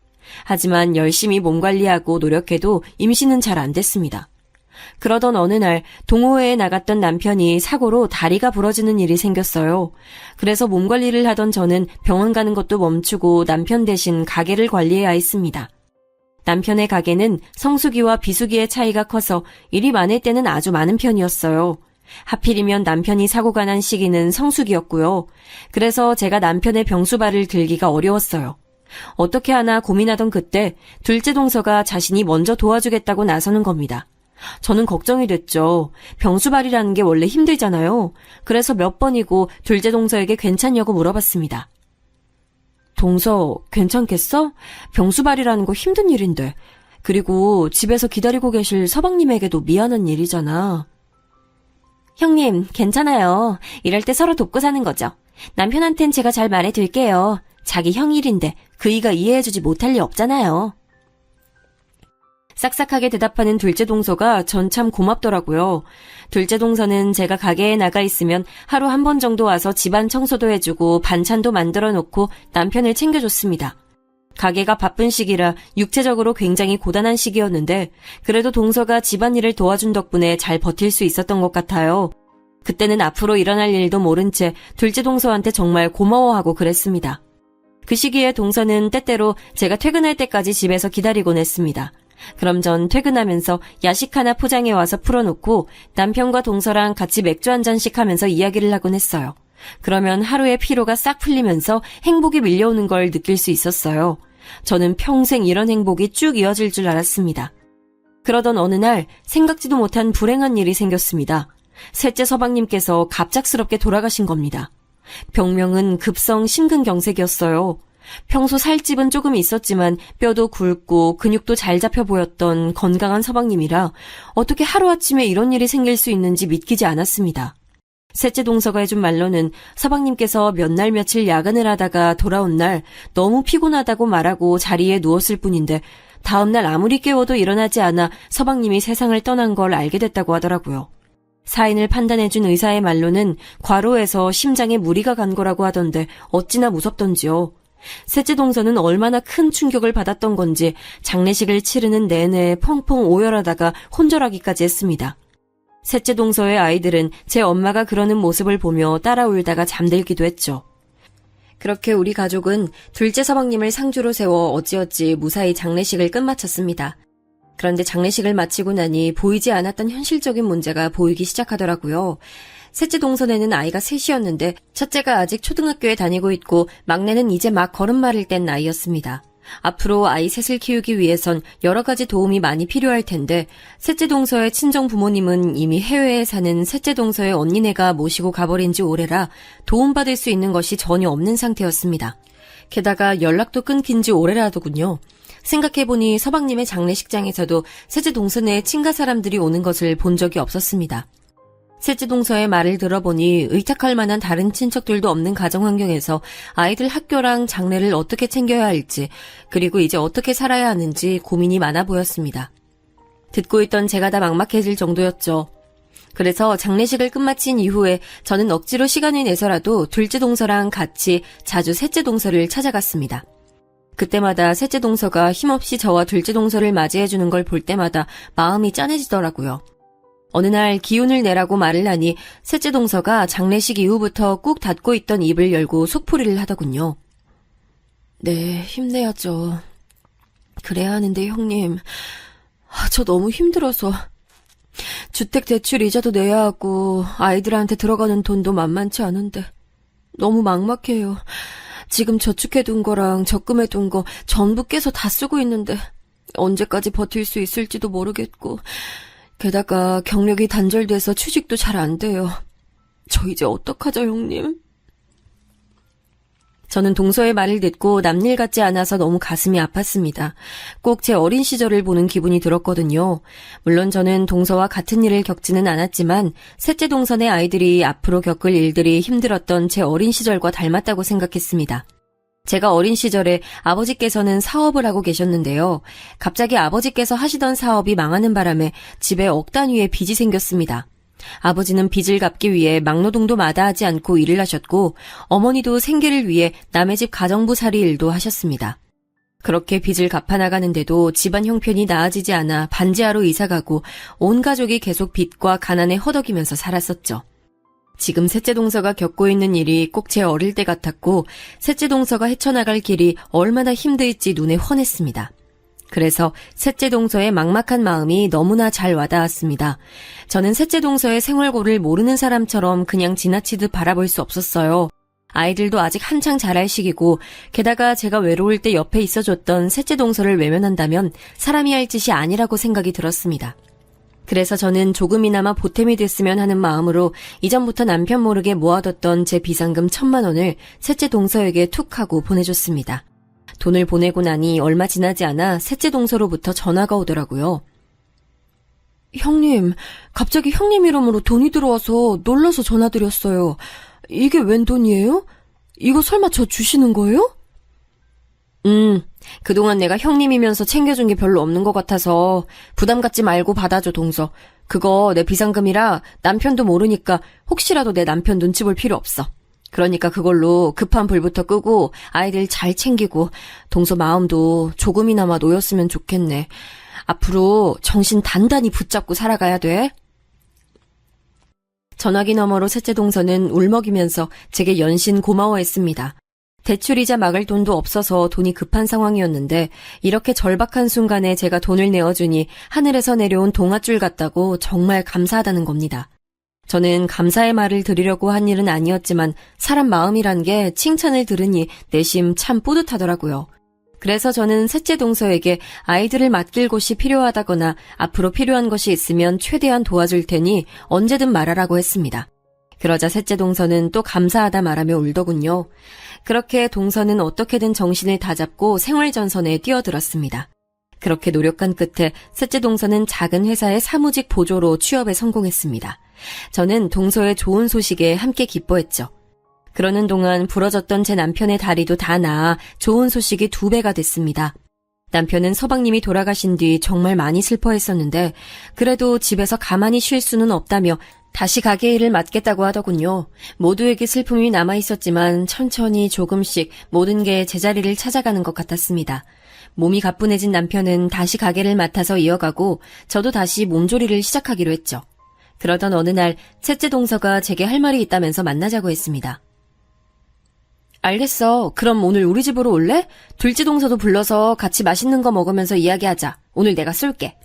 하지만 열심히 몸 관리하고 노력해도 임신은 잘 안 됐습니다. 그러던 어느 날 동호회에 나갔던 남편이 사고로 다리가 부러지는 일이 생겼어요. 그래서 몸 관리를 하던 저는 병원 가는 것도 멈추고 남편 대신 가게를 관리해야 했습니다. 남편의 가게는 성수기와 비수기의 차이가 커서 일이 많을 때는 아주 많은 편이었어요. 하필이면 남편이 사고가 난 시기는 성수기였고요. 그래서 제가 남편의 병수발을 들기가 어려웠어요. 어떻게 하나 고민하던 그때 둘째 동서가 자신이 먼저 도와주겠다고 나서는 겁니다. 저는 걱정이 됐죠. 병수발이라는 게 원래 힘들잖아요. 그래서 몇 번이고 둘째 동서에게 괜찮냐고 물어봤습니다. 동서, 괜찮겠어? 병수발이라는 거 힘든 일인데. 그리고 집에서 기다리고 계실 서방님에게도 미안한 일이잖아. 형님, 괜찮아요. 이럴 때 서로 돕고 사는 거죠. 남편한텐 제가 잘 말해둘게요. 자기 형 일인데 그이가 이해해주지 못할 리 없잖아요. 싹싹하게 대답하는 둘째 동서가 전 참 고맙더라고요. 둘째 동서는 제가 가게에 나가 있으면 하루 한 번 정도 와서 집안 청소도 해주고 반찬도 만들어 놓고 남편을 챙겨줬습니다. 가게가 바쁜 시기라 육체적으로 굉장히 고단한 시기였는데 그래도 동서가 집안일을 도와준 덕분에 잘 버틸 수 있었던 것 같아요. 그때는 앞으로 일어날 일도 모른 채 둘째 동서한테 정말 고마워하고 그랬습니다. 그 시기에 동서는 때때로 제가 퇴근할 때까지 집에서 기다리곤 했습니다. 그럼 전 퇴근하면서 야식 하나 포장해 와서 풀어놓고 남편과 동서랑 같이 맥주 한 잔씩 하면서 이야기를 하곤 했어요. 그러면 하루의 피로가 싹 풀리면서 행복이 밀려오는 걸 느낄 수 있었어요. 저는 평생 이런 행복이 쭉 이어질 줄 알았습니다. 그러던 어느 날 생각지도 못한 불행한 일이 생겼습니다. 셋째 서방님께서 갑작스럽게 돌아가신 겁니다. 병명은 급성 심근경색이었어요. 평소 살집은 조금 있었지만 뼈도 굵고 근육도 잘 잡혀 보였던 건강한 서방님이라 어떻게 하루아침에 이런 일이 생길 수 있는지 믿기지 않았습니다. 셋째 동서가 해준 말로는 서방님께서 몇 날 며칠 야근을 하다가 돌아온 날 너무 피곤하다고 말하고 자리에 누웠을 뿐인데 다음날 아무리 깨워도 일어나지 않아 서방님이 세상을 떠난 걸 알게 됐다고 하더라고요. 사인을 판단해준 의사의 말로는 과로해서 심장에 무리가 간 거라고 하던데 어찌나 무섭던지요. 셋째 동서는 얼마나 큰 충격을 받았던 건지 장례식을 치르는 내내 펑펑 오열하다가 혼절하기까지 했습니다. 셋째 동서의 아이들은 제 엄마가 그러는 모습을 보며 따라 울다가 잠들기도 했죠. 그렇게 우리 가족은 둘째 서방님을 상주로 세워 어찌어찌 무사히 장례식을 끝마쳤습니다. 그런데 장례식을 마치고 나니 보이지 않았던 현실적인 문제가 보이기 시작하더라고요. 셋째 동서에는 아이가 셋이었는데 첫째가 아직 초등학교에 다니고 있고 막내는 이제 막 걸음마를 뗀 나이였습니다. 앞으로 아이 셋을 키우기 위해선 여러 가지 도움이 많이 필요할 텐데 셋째 동서의 친정 부모님은 이미 해외에 사는 셋째 동서의 언니네가 모시고 가버린 지 오래라 도움받을 수 있는 것이 전혀 없는 상태였습니다. 게다가 연락도 끊긴 지 오래라더군요. 생각해보니 서방님의 장례식장에서도 셋째 동서네 친가 사람들이 오는 것을 본 적이 없었습니다. 셋째 동서의 말을 들어보니 의탁할 만한 다른 친척들도 없는 가정 환경에서 아이들 학교랑 장례를 어떻게 챙겨야 할지 그리고 이제 어떻게 살아야 하는지 고민이 많아 보였습니다. 듣고 있던 제가 다 막막해질 정도였죠. 그래서 장례식을 끝마친 이후에 저는 억지로 시간을 내서라도 둘째 동서랑 같이 자주 셋째 동서를 찾아갔습니다. 그때마다 셋째 동서가 힘없이 저와 둘째 동서를 맞이해주는 걸 볼 때마다 마음이 짠해지더라고요. 어느 날 기운을 내라고 말을 하니 셋째 동서가 장례식 이후부터 꾹 닫고 있던 입을 열고 속풀이를 하더군요. 네, 힘내야죠. 그래야 하는데 형님, 저 너무 힘들어서 주택대출 이자도 내야 하고 아이들한테 들어가는 돈도 만만치 않은데 너무 막막해요. 지금 저축해둔 거랑 적금해둔 거 전부 깨서 다 쓰고 있는데 언제까지 버틸 수 있을지도 모르겠고 게다가 경력이 단절돼서 취직도 잘 안 돼요. 저 이제 어떡하죠, 형님? 저는 동서의 말을 듣고 남일 같지 않아서 너무 가슴이 아팠습니다. 꼭 제 어린 시절을 보는 기분이 들었거든요. 물론 저는 동서와 같은 일을 겪지는 않았지만 셋째 동서의 아이들이 앞으로 겪을 일들이 힘들었던 제 어린 시절과 닮았다고 생각했습니다. 제가 어린 시절에 아버지께서는 사업을 하고 계셨는데요. 갑자기 아버지께서 하시던 사업이 망하는 바람에 집에 억 단위의 빚이 생겼습니다. 아버지는 빚을 갚기 위해 막노동도 마다하지 않고 일을 하셨고 어머니도 생계를 위해 남의 집 가정부살이 일도 하셨습니다. 그렇게 빚을 갚아나가는데도 집안 형편이 나아지지 않아 반지하로 이사가고 온 가족이 계속 빚과 가난에 허덕이면서 살았었죠. 지금 셋째 동서가 겪고 있는 일이 꼭 제 어릴 때 같았고 셋째 동서가 헤쳐나갈 길이 얼마나 힘들지 눈에 훤했습니다. 그래서 셋째 동서의 막막한 마음이 너무나 잘 와닿았습니다. 저는 셋째 동서의 생활고를 모르는 사람처럼 그냥 지나치듯 바라볼 수 없었어요. 아이들도 아직 한창 자랄 시기고 게다가 제가 외로울 때 옆에 있어줬던 셋째 동서를 외면한다면 사람이 할 짓이 아니라고 생각이 들었습니다. 그래서 저는 조금이나마 보탬이 됐으면 하는 마음으로 이전부터 남편 모르게 모아뒀던 제 비상금 1,000만 원을 셋째 동서에게 툭 하고 보내줬습니다. 돈을 보내고 나니 얼마 지나지 않아 셋째 동서로부터 전화가 오더라고요. 형님, 갑자기 형님 이름으로 돈이 들어와서 놀라서 전화드렸어요. 이게 웬 돈이에요? 이거 설마 저 주시는 거예요? 그동안 내가 형님이면서 챙겨준 게 별로 없는 것 같아서 부담 갖지 말고 받아줘, 동서. 그거 내 비상금이라 남편도 모르니까 혹시라도 내 남편 눈치 볼 필요 없어. 그러니까 그걸로 급한 불부터 끄고 아이들 잘 챙기고 동서 마음도 조금이나마 놓였으면 좋겠네. 앞으로 정신 단단히 붙잡고 살아가야 돼. 전화기 너머로 셋째 동서는 울먹이면서 제게 연신 고마워했습니다. 대출이자 막을 돈도 없어서 돈이 급한 상황이었는데 이렇게 절박한 순간에 제가 돈을 내어주니 하늘에서 내려온 동아줄 같다고 정말 감사하다는 겁니다. 저는 감사의 말을 드리려고 한 일은 아니었지만 사람 마음이란 게 칭찬을 들으니 내심 참 뿌듯하더라고요. 그래서 저는 셋째 동서에게 아이들을 맡길 곳이 필요하다거나 앞으로 필요한 것이 있으면 최대한 도와줄 테니 언제든 말하라고 했습니다. 그러자 셋째 동서는 또 감사하다 말하며 울더군요. 그렇게 동서는 어떻게든 정신을 다잡고 생활전선에 뛰어들었습니다. 그렇게 노력한 끝에 셋째 동서는 작은 회사의 사무직 보조로 취업에 성공했습니다. 저는 동서의 좋은 소식에 함께 기뻐했죠. 그러는 동안 부러졌던 제 남편의 다리도 다 나아 좋은 소식이 2배가 됐습니다. 남편은 서방님이 돌아가신 뒤 정말 많이 슬퍼했었는데 그래도 집에서 가만히 쉴 수는 없다며 다시 가게 일을 맡겠다고 하더군요. 모두에게 슬픔이 남아있었지만 천천히 조금씩 모든 게 제자리를 찾아가는 것 같았습니다. 몸이 가뿐해진 남편은 다시 가게를 맡아서 이어가고 저도 다시 몸조리를 시작하기로 했죠. 그러던 어느 날 셋째 동서가 제게 할 말이 있다면서 만나자고 했습니다. 알겠어. 그럼 오늘 우리 집으로 올래? 둘째 동서도 불러서 같이 맛있는 거 먹으면서 이야기하자. 오늘 내가 쏠게.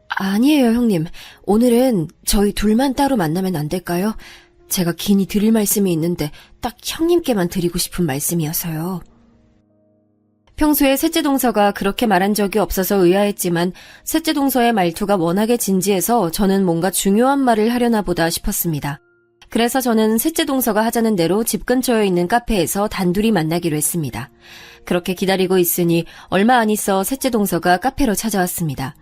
아니에요, 형님. 오늘은 저희 둘만 따로 만나면 안 될까요? 제가 긴히 드릴 말씀이 있는데 딱 형님께만 드리고 싶은 말씀이어서요. 평소에 셋째 동서가 그렇게 말한 적이 없어서 의아했지만 셋째 동서의 말투가 워낙에 진지해서 저는 뭔가 중요한 말을 하려나 보다 싶었습니다. 그래서 저는 셋째 동서가 하자는 대로 집 근처에 있는 카페에서 단둘이 만나기로 했습니다. 그렇게 기다리고 있으니 얼마 안 있어 셋째 동서가 카페로 찾아왔습니다.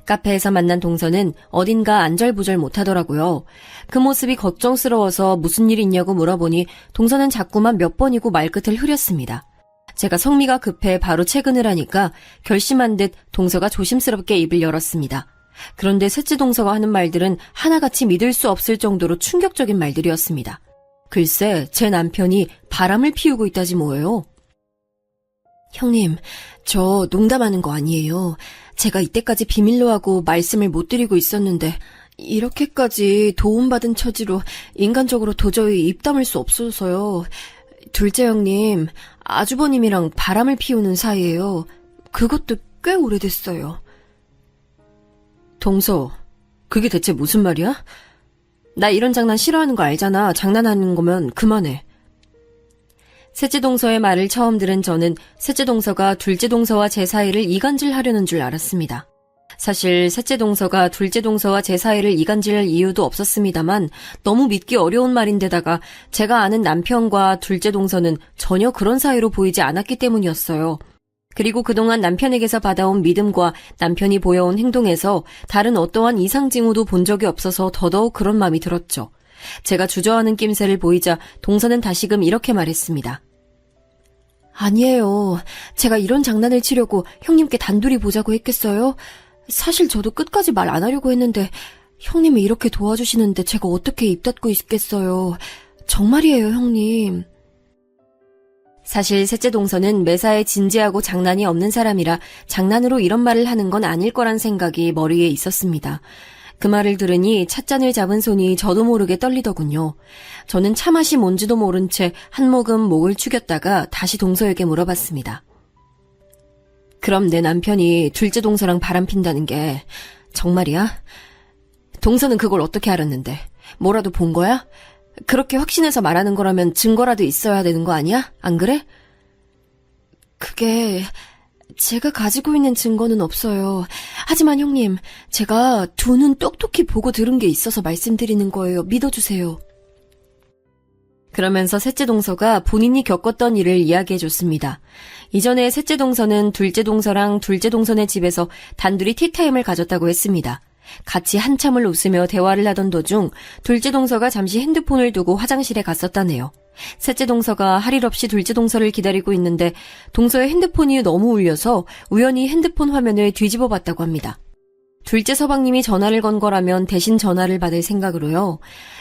카페에서 만난 동서는 어딘가 안절부절 못하더라고요. 그 모습이 걱정스러워서 무슨 일 있냐고 물어보니 동서는 자꾸만 몇 번이고 말끝을 흐렸습니다. 제가 성미가 급해 바로 퇴근을 하니까 결심한 듯 동서가 조심스럽게 입을 열었습니다. 그런데 셋째 동서가 하는 말들은 하나같이 믿을 수 없을 정도로 충격적인 말들이었습니다. 글쎄, 제 남편이 바람을 피우고 있다지 뭐예요. 형님, 저 농담하는 거 아니에요. 제가 이때까지 비밀로 하고 말씀을 못 드리고 있었는데 이렇게까지 도움받은 처지로 인간적으로 도저히 입 다물 수 없어서요. 둘째 형님, 아주버님이랑 바람을 피우는 사이예요. 그것도 꽤 오래됐어요. 동서, 그게 대체 무슨 말이야? 나 이런 장난 싫어하는 거 알잖아. 장난하는 거면 그만해. 셋째 동서의 말을 처음 들은 저는 셋째 동서가 둘째 동서와 제 사이를 이간질하려는 줄 알았습니다. 사실 셋째 동서가 둘째 동서와 제 사이를 이간질할 이유도 없었습니다만 너무 믿기 어려운 말인데다가 제가 아는 남편과 둘째 동서는 전혀 그런 사이로 보이지 않았기 때문이었어요. 그리고 그동안 남편에게서 받아온 믿음과 남편이 보여온 행동에서 다른 어떠한 이상 징후도 본 적이 없어서 더더욱 그런 마음이 들었죠. 제가 주저하는 낌새를 보이자 동서는 다시금 이렇게 말했습니다. 아니에요. 제가 이런 장난을 치려고 형님께 단둘이 보자고 했겠어요? 사실 저도 끝까지 말 안 하려고 했는데 형님이 이렇게 도와주시는데 제가 어떻게 입 닫고 있겠어요. 정말이에요, 형님. 사실 셋째 동서는 매사에 진지하고 장난이 없는 사람이라 장난으로 이런 말을 하는 건 아닐 거란 생각이 머리에 있었습니다. 그 말을 들으니 찻잔을 잡은 손이 저도 모르게 떨리더군요. 저는 차맛이 뭔지도 모른 채 한 모금 목을 축였다가 다시 동서에게 물어봤습니다. 그럼 내 남편이 둘째 동서랑 바람핀다는 게 정말이야? 동서는 그걸 어떻게 알았는데? 뭐라도 본 거야? 그렇게 확신해서 말하는 거라면 증거라도 있어야 되는 거 아니야? 안 그래? 그게 제가 가지고 있는 증거는 없어요. 하지만 형님, 제가 두 눈 똑똑히 보고 들은 게 있어서 말씀드리는 거예요. 믿어주세요. 그러면서 셋째 동서가 본인이 겪었던 일을 이야기해줬습니다. 이전에 셋째 동서는 둘째 동서랑 둘째 동서네 집에서 단둘이 티타임을 가졌다고 했습니다. 같이 한참을 웃으며 대화를 하던 도중 둘째 동서가 잠시 핸드폰을 두고 화장실에 갔었다네요. 셋째 동서가 할 일 없이 둘째 동서를 기다리고 있는데 동서의 핸드폰이 너무 울려서 우연히 핸드폰 화면을 뒤집어 봤다고 합니다. 둘째 서방님이 전화를 건 거라면 대신 전화를 받을 생각으로요.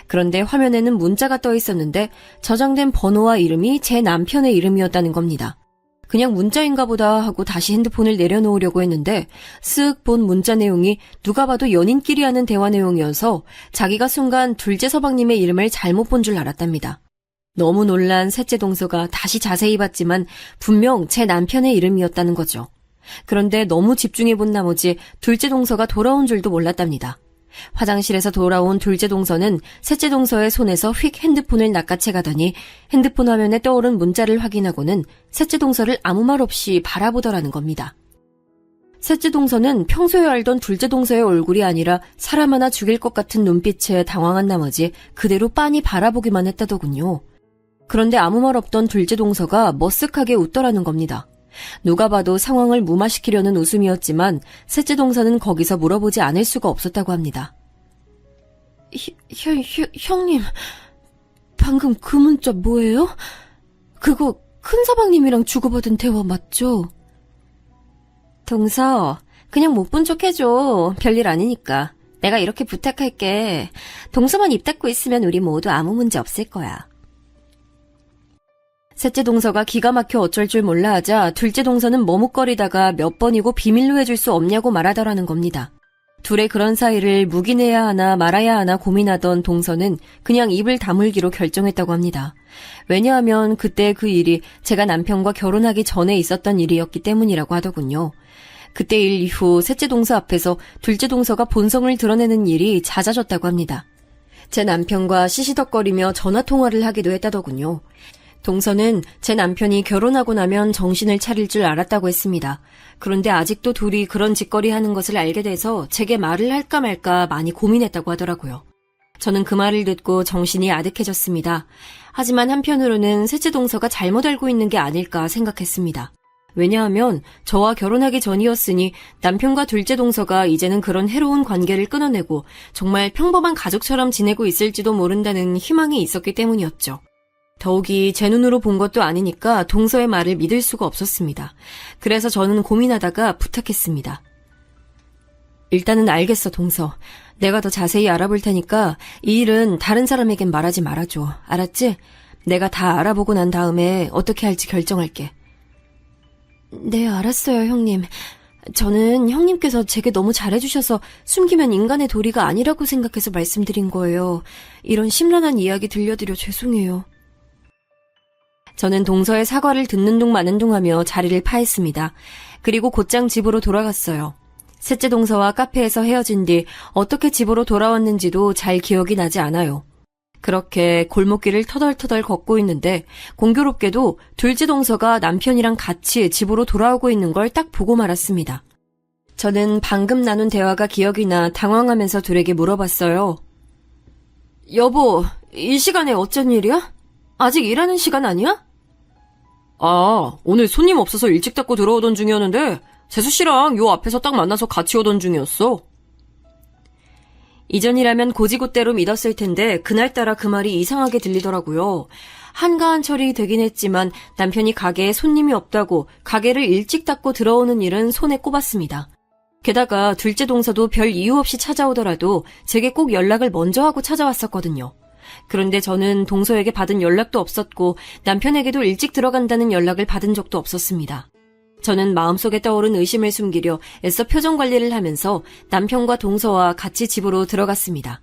그런데 화면에는 문자가 떠 있었는데 저장된 번호와 이름이 제 남편의 이름이었다는 겁니다. 그냥 문자인가 보다 하고 다시 핸드폰을 내려놓으려고 했는데 쓱 본 문자 내용이 누가 봐도 연인끼리 하는 대화 내용이어서 자기가 순간 둘째 서방님의 이름을 잘못 본 줄 알았답니다. 너무 놀란 셋째 동서가 다시 자세히 봤지만 분명 제 남편의 이름이었다는 거죠. 그런데 너무 집중해본 나머지 둘째 동서가 돌아온 줄도 몰랐답니다. 화장실에서 돌아온 둘째 동서는 셋째 동서의 손에서 휙 핸드폰을 낚아채 가더니 핸드폰 화면에 떠오른 문자를 확인하고는 셋째 동서를 아무 말 없이 바라보더라는 겁니다. 셋째 동서는 평소에 알던 둘째 동서의 얼굴이 아니라 사람 하나 죽일 것 같은 눈빛에 당황한 나머지 그대로 빤히 바라보기만 했다더군요. 그런데 아무 말 없던 둘째 동서가 머쓱하게 웃더라는 겁니다. 누가 봐도 상황을 무마시키려는 웃음이었지만 셋째 동서는 거기서 물어보지 않을 수가 없었다고 합니다. 형님, 방금 그 문자 뭐예요? 그거 큰 서방님이랑 주고받은 대화 맞죠? 동서, 그냥 못 본 척 해줘. 별일 아니니까. 내가 이렇게 부탁할게. 동서만 입 닫고 있으면 우리 모두 아무 문제 없을 거야. 셋째 동서가 기가 막혀 어쩔 줄 몰라 하자 둘째 동서는 머뭇거리다가 몇 번이고 비밀로 해줄 수 없냐고 말하더라는 겁니다. 둘의 그런 사이를 묵인해야 하나 말아야 하나 고민하던 동서는 그냥 입을 다물기로 결정했다고 합니다. 왜냐하면 그때 그 일이 제가 남편과 결혼하기 전에 있었던 일이었기 때문이라고 하더군요. 그때 일 이후 셋째 동서 앞에서 둘째 동서가 본성을 드러내는 일이 잦아졌다고 합니다. 제 남편과 시시덕거리며 전화통화를 하기도 했다더군요. 동서는 제 남편이 결혼하고 나면 정신을 차릴 줄 알았다고 했습니다. 그런데 아직도 둘이 그런 짓거리 하는 것을 알게 돼서 제게 말을 할까 말까 많이 고민했다고 하더라고요. 저는 그 말을 듣고 정신이 아득해졌습니다. 하지만 한편으로는 셋째 동서가 잘못 알고 있는 게 아닐까 생각했습니다. 왜냐하면 저와 결혼하기 전이었으니 남편과 둘째 동서가 이제는 그런 해로운 관계를 끊어내고 정말 평범한 가족처럼 지내고 있을지도 모른다는 희망이 있었기 때문이었죠. 더욱이 제 눈으로 본 것도 아니니까 동서의 말을 믿을 수가 없었습니다. 그래서 저는 고민하다가 부탁했습니다. 일단은 알겠어, 동서. 내가 더 자세히 알아볼 테니까 이 일은 다른 사람에겐 말하지 말아줘. 알았지? 내가 다 알아보고 난 다음에 어떻게 할지 결정할게. 네, 알았어요, 형님. 저는 형님께서 제게 너무 잘해주셔서 숨기면 인간의 도리가 아니라고 생각해서 말씀드린 거예요. 이런 심란한 이야기 들려드려 죄송해요. 저는 동서의 사과를 듣는 둥 마는 둥 하며 자리를 파했습니다. 그리고 곧장 집으로 돌아갔어요. 셋째 동서와 카페에서 헤어진 뒤 어떻게 집으로 돌아왔는지도 잘 기억이 나지 않아요. 그렇게 골목길을 터덜터덜 걷고 있는데 공교롭게도 둘째 동서가 남편이랑 같이 집으로 돌아오고 있는 걸 딱 보고 말았습니다. 저는 방금 나눈 대화가 기억이 나 당황하면서 둘에게 물어봤어요. 여보, 이 시간에 어쩐 일이야? 아직 일하는 시간 아니야? 아, 오늘 손님 없어서 일찍 닫고 들어오던 중이었는데 재수씨랑 요 앞에서 딱 만나서 같이 오던 중이었어. 이전이라면 고지고대로 믿었을 텐데 그날따라 그 말이 이상하게 들리더라고요. 한가한 철이 되긴 했지만 남편이 가게에 손님이 없다고 가게를 일찍 닫고 들어오는 일은 손에 꼽았습니다. 게다가 둘째 동서도 별 이유 없이 찾아오더라도 제게 꼭 연락을 먼저 하고 찾아왔었거든요. 그런데 저는 동서에게 받은 연락도 없었고 남편에게도 일찍 들어간다는 연락을 받은 적도 없었습니다. 저는 마음속에 떠오른 의심을 숨기려 애써 표정 관리를 하면서 남편과 동서와 같이 집으로 들어갔습니다.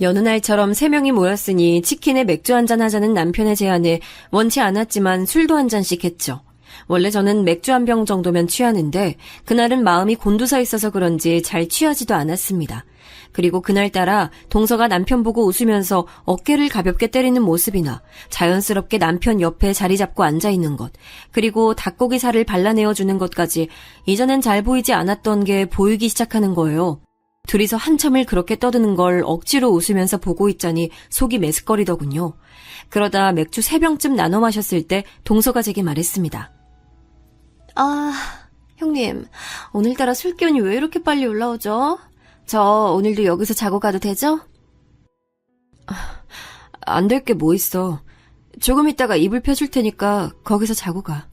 여느 날처럼 3명이 모였으니 치킨에 맥주 한잔 하자는 남편의 제안에 원치 않았지만 술도 한 잔씩 했죠. 원래 저는 맥주 한 병 정도면 취하는데 그날은 마음이 곤두서 있어서 그런지 잘 취하지도 않았습니다. 그리고 그날따라 동서가 남편 보고 웃으면서 어깨를 가볍게 때리는 모습이나 자연스럽게 남편 옆에 자리 잡고 앉아있는 것, 그리고 닭고기 살을 발라내어주는 것까지 이전엔 잘 보이지 않았던 게 보이기 시작하는 거예요. 둘이서 한참을 그렇게 떠드는 걸 억지로 웃으면서 보고 있자니 속이 메스꺼리더군요. 그러다 맥주 3병쯤 나눠 마셨을 때 동서가 제게 말했습니다. 아, 형님, 오늘따라 술기운이 왜 이렇게 빨리 올라오죠? 저 오늘도 여기서 자고 가도 되죠? 안 될 게 뭐 있어. 조금 있다가 이불 펴줄 테니까 거기서 자고 가.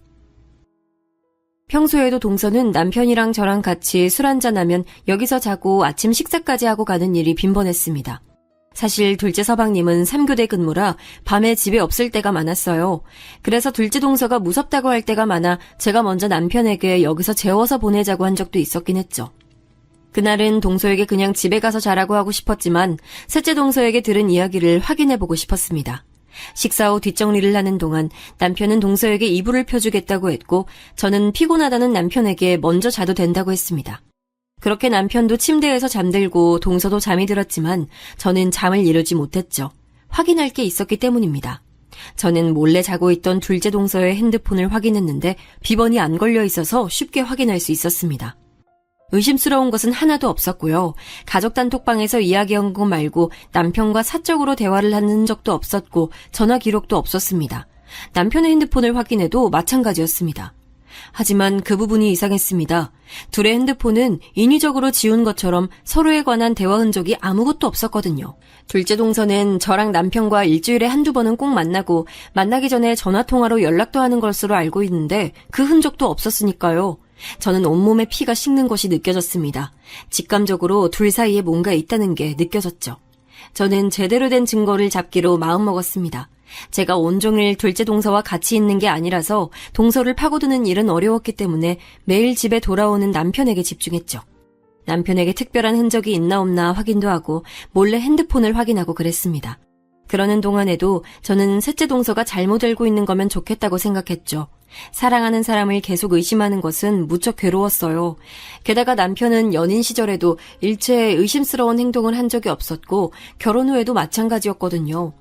평소에도 동서는 남편이랑 저랑 같이 술 한잔하면 여기서 자고 아침 식사까지 하고 가는 일이 빈번했습니다. 사실 둘째 서방님은 3교대 근무라 밤에 집에 없을 때가 많았어요. 그래서 둘째 동서가 무섭다고 할 때가 많아 제가 먼저 남편에게 여기서 재워서 보내자고 한 적도 있었긴 했죠. 그날은 동서에게 그냥 집에 가서 자라고 하고 싶었지만 셋째 동서에게 들은 이야기를 확인해보고 싶었습니다. 식사 후 뒷정리를 하는 동안 남편은 동서에게 이불을 펴주겠다고 했고 저는 피곤하다는 남편에게 먼저 자도 된다고 했습니다. 그렇게 남편도 침대에서 잠들고 동서도 잠이 들었지만 저는 잠을 이루지 못했죠. 확인할 게 있었기 때문입니다. 저는 몰래 자고 있던 둘째 동서의 핸드폰을 확인했는데 비번이 안 걸려 있어서 쉽게 확인할 수 있었습니다. 의심스러운 것은 하나도 없었고요. 가족 단톡방에서 이야기한 것 말고 남편과 사적으로 대화를 한 흔적도 없었고 전화 기록도 없었습니다. 남편의 핸드폰을 확인해도 마찬가지였습니다. 하지만 그 부분이 이상했습니다. 둘의 핸드폰은 인위적으로 지운 것처럼 서로에 관한 대화 흔적이 아무것도 없었거든요. 둘째 동서는 저랑 남편과 일주일에 한두 번은 꼭 만나고 만나기 전에 전화통화로 연락도 하는 것으로 알고 있는데 그 흔적도 없었으니까요. 저는 온몸에 피가 식는 것이 느껴졌습니다. 직감적으로 둘 사이에 뭔가 있다는 게 느껴졌죠. 저는 제대로 된 증거를 잡기로 마음먹었습니다. 제가 온종일 둘째 동서와 같이 있는 게 아니라서 동서를 파고드는 일은 어려웠기 때문에 매일 집에 돌아오는 남편에게 집중했죠. 남편에게 특별한 흔적이 있나 없나 확인도 하고 몰래 핸드폰을 확인하고 그랬습니다. 그러는 동안에도 저는 셋째 동서가 잘못 알고 있는 거면 좋겠다고 생각했죠. 사랑하는 사람을 계속 의심하는 것은 무척 괴로웠어요. 게다가 남편은 연인 시절에도 일체의 의심스러운 행동을 한 적이 없었고 결혼 후에도 마찬가지였거든요.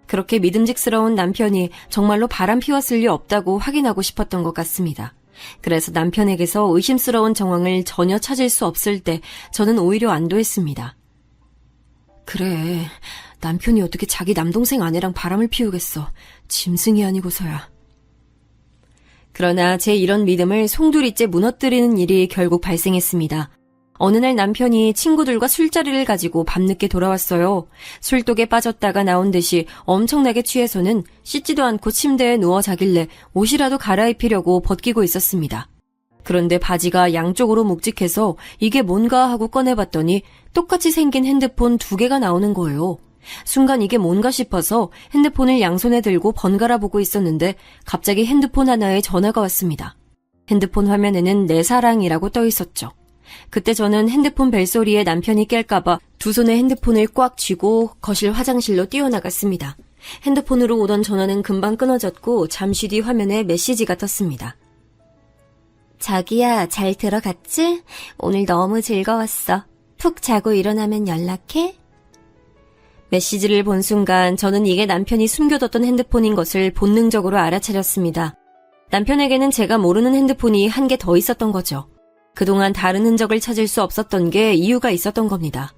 그렇게 믿음직스러운 남편이 정말로 바람 피웠을 리 없다고 확인하고 싶었던 것 같습니다. 그래서 남편에게서 의심스러운 정황을 전혀 찾을 수 없을 때 저는 오히려 안도했습니다. 그래, 남편이 어떻게 자기 남동생 아내랑 바람을 피우겠어. 짐승이 아니고서야. 그러나 제 이런 믿음을 송두리째 무너뜨리는 일이 결국 발생했습니다. 어느 날 남편이 친구들과 술자리를 가지고 밤늦게 돌아왔어요. 술독에 빠졌다가 나온 듯이 엄청나게 취해서는 씻지도 않고 침대에 누워 자길래 옷이라도 갈아입히려고 벗기고 있었습니다. 그런데 바지가 양쪽으로 묵직해서 이게 뭔가 하고 꺼내봤더니 똑같이 생긴 핸드폰 2개가 나오는 거예요. 순간 이게 뭔가 싶어서 핸드폰을 양손에 들고 번갈아 보고 있었는데 갑자기 핸드폰 하나에 전화가 왔습니다. 핸드폰 화면에는 내 사랑이라고 떠 있었죠. 그때 저는 핸드폰 벨소리에 남편이 깰까봐 두 손에 핸드폰을 꽉 쥐고 거실 화장실로 뛰어나갔습니다. 핸드폰으로 오던 전화는 금방 끊어졌고 잠시 뒤 화면에 메시지가 떴습니다. 자기야, 잘 들어갔지? 오늘 너무 즐거웠어. 푹 자고 일어나면 연락해? 메시지를 본 순간 저는 이게 남편이 숨겨뒀던 핸드폰인 것을 본능적으로 알아차렸습니다. 남편에게는 제가 모르는 핸드폰이 한 개 더 있었던 거죠. 그동안 다른 흔적을 찾을 수 없었던 게 이유가 있었던 겁니다.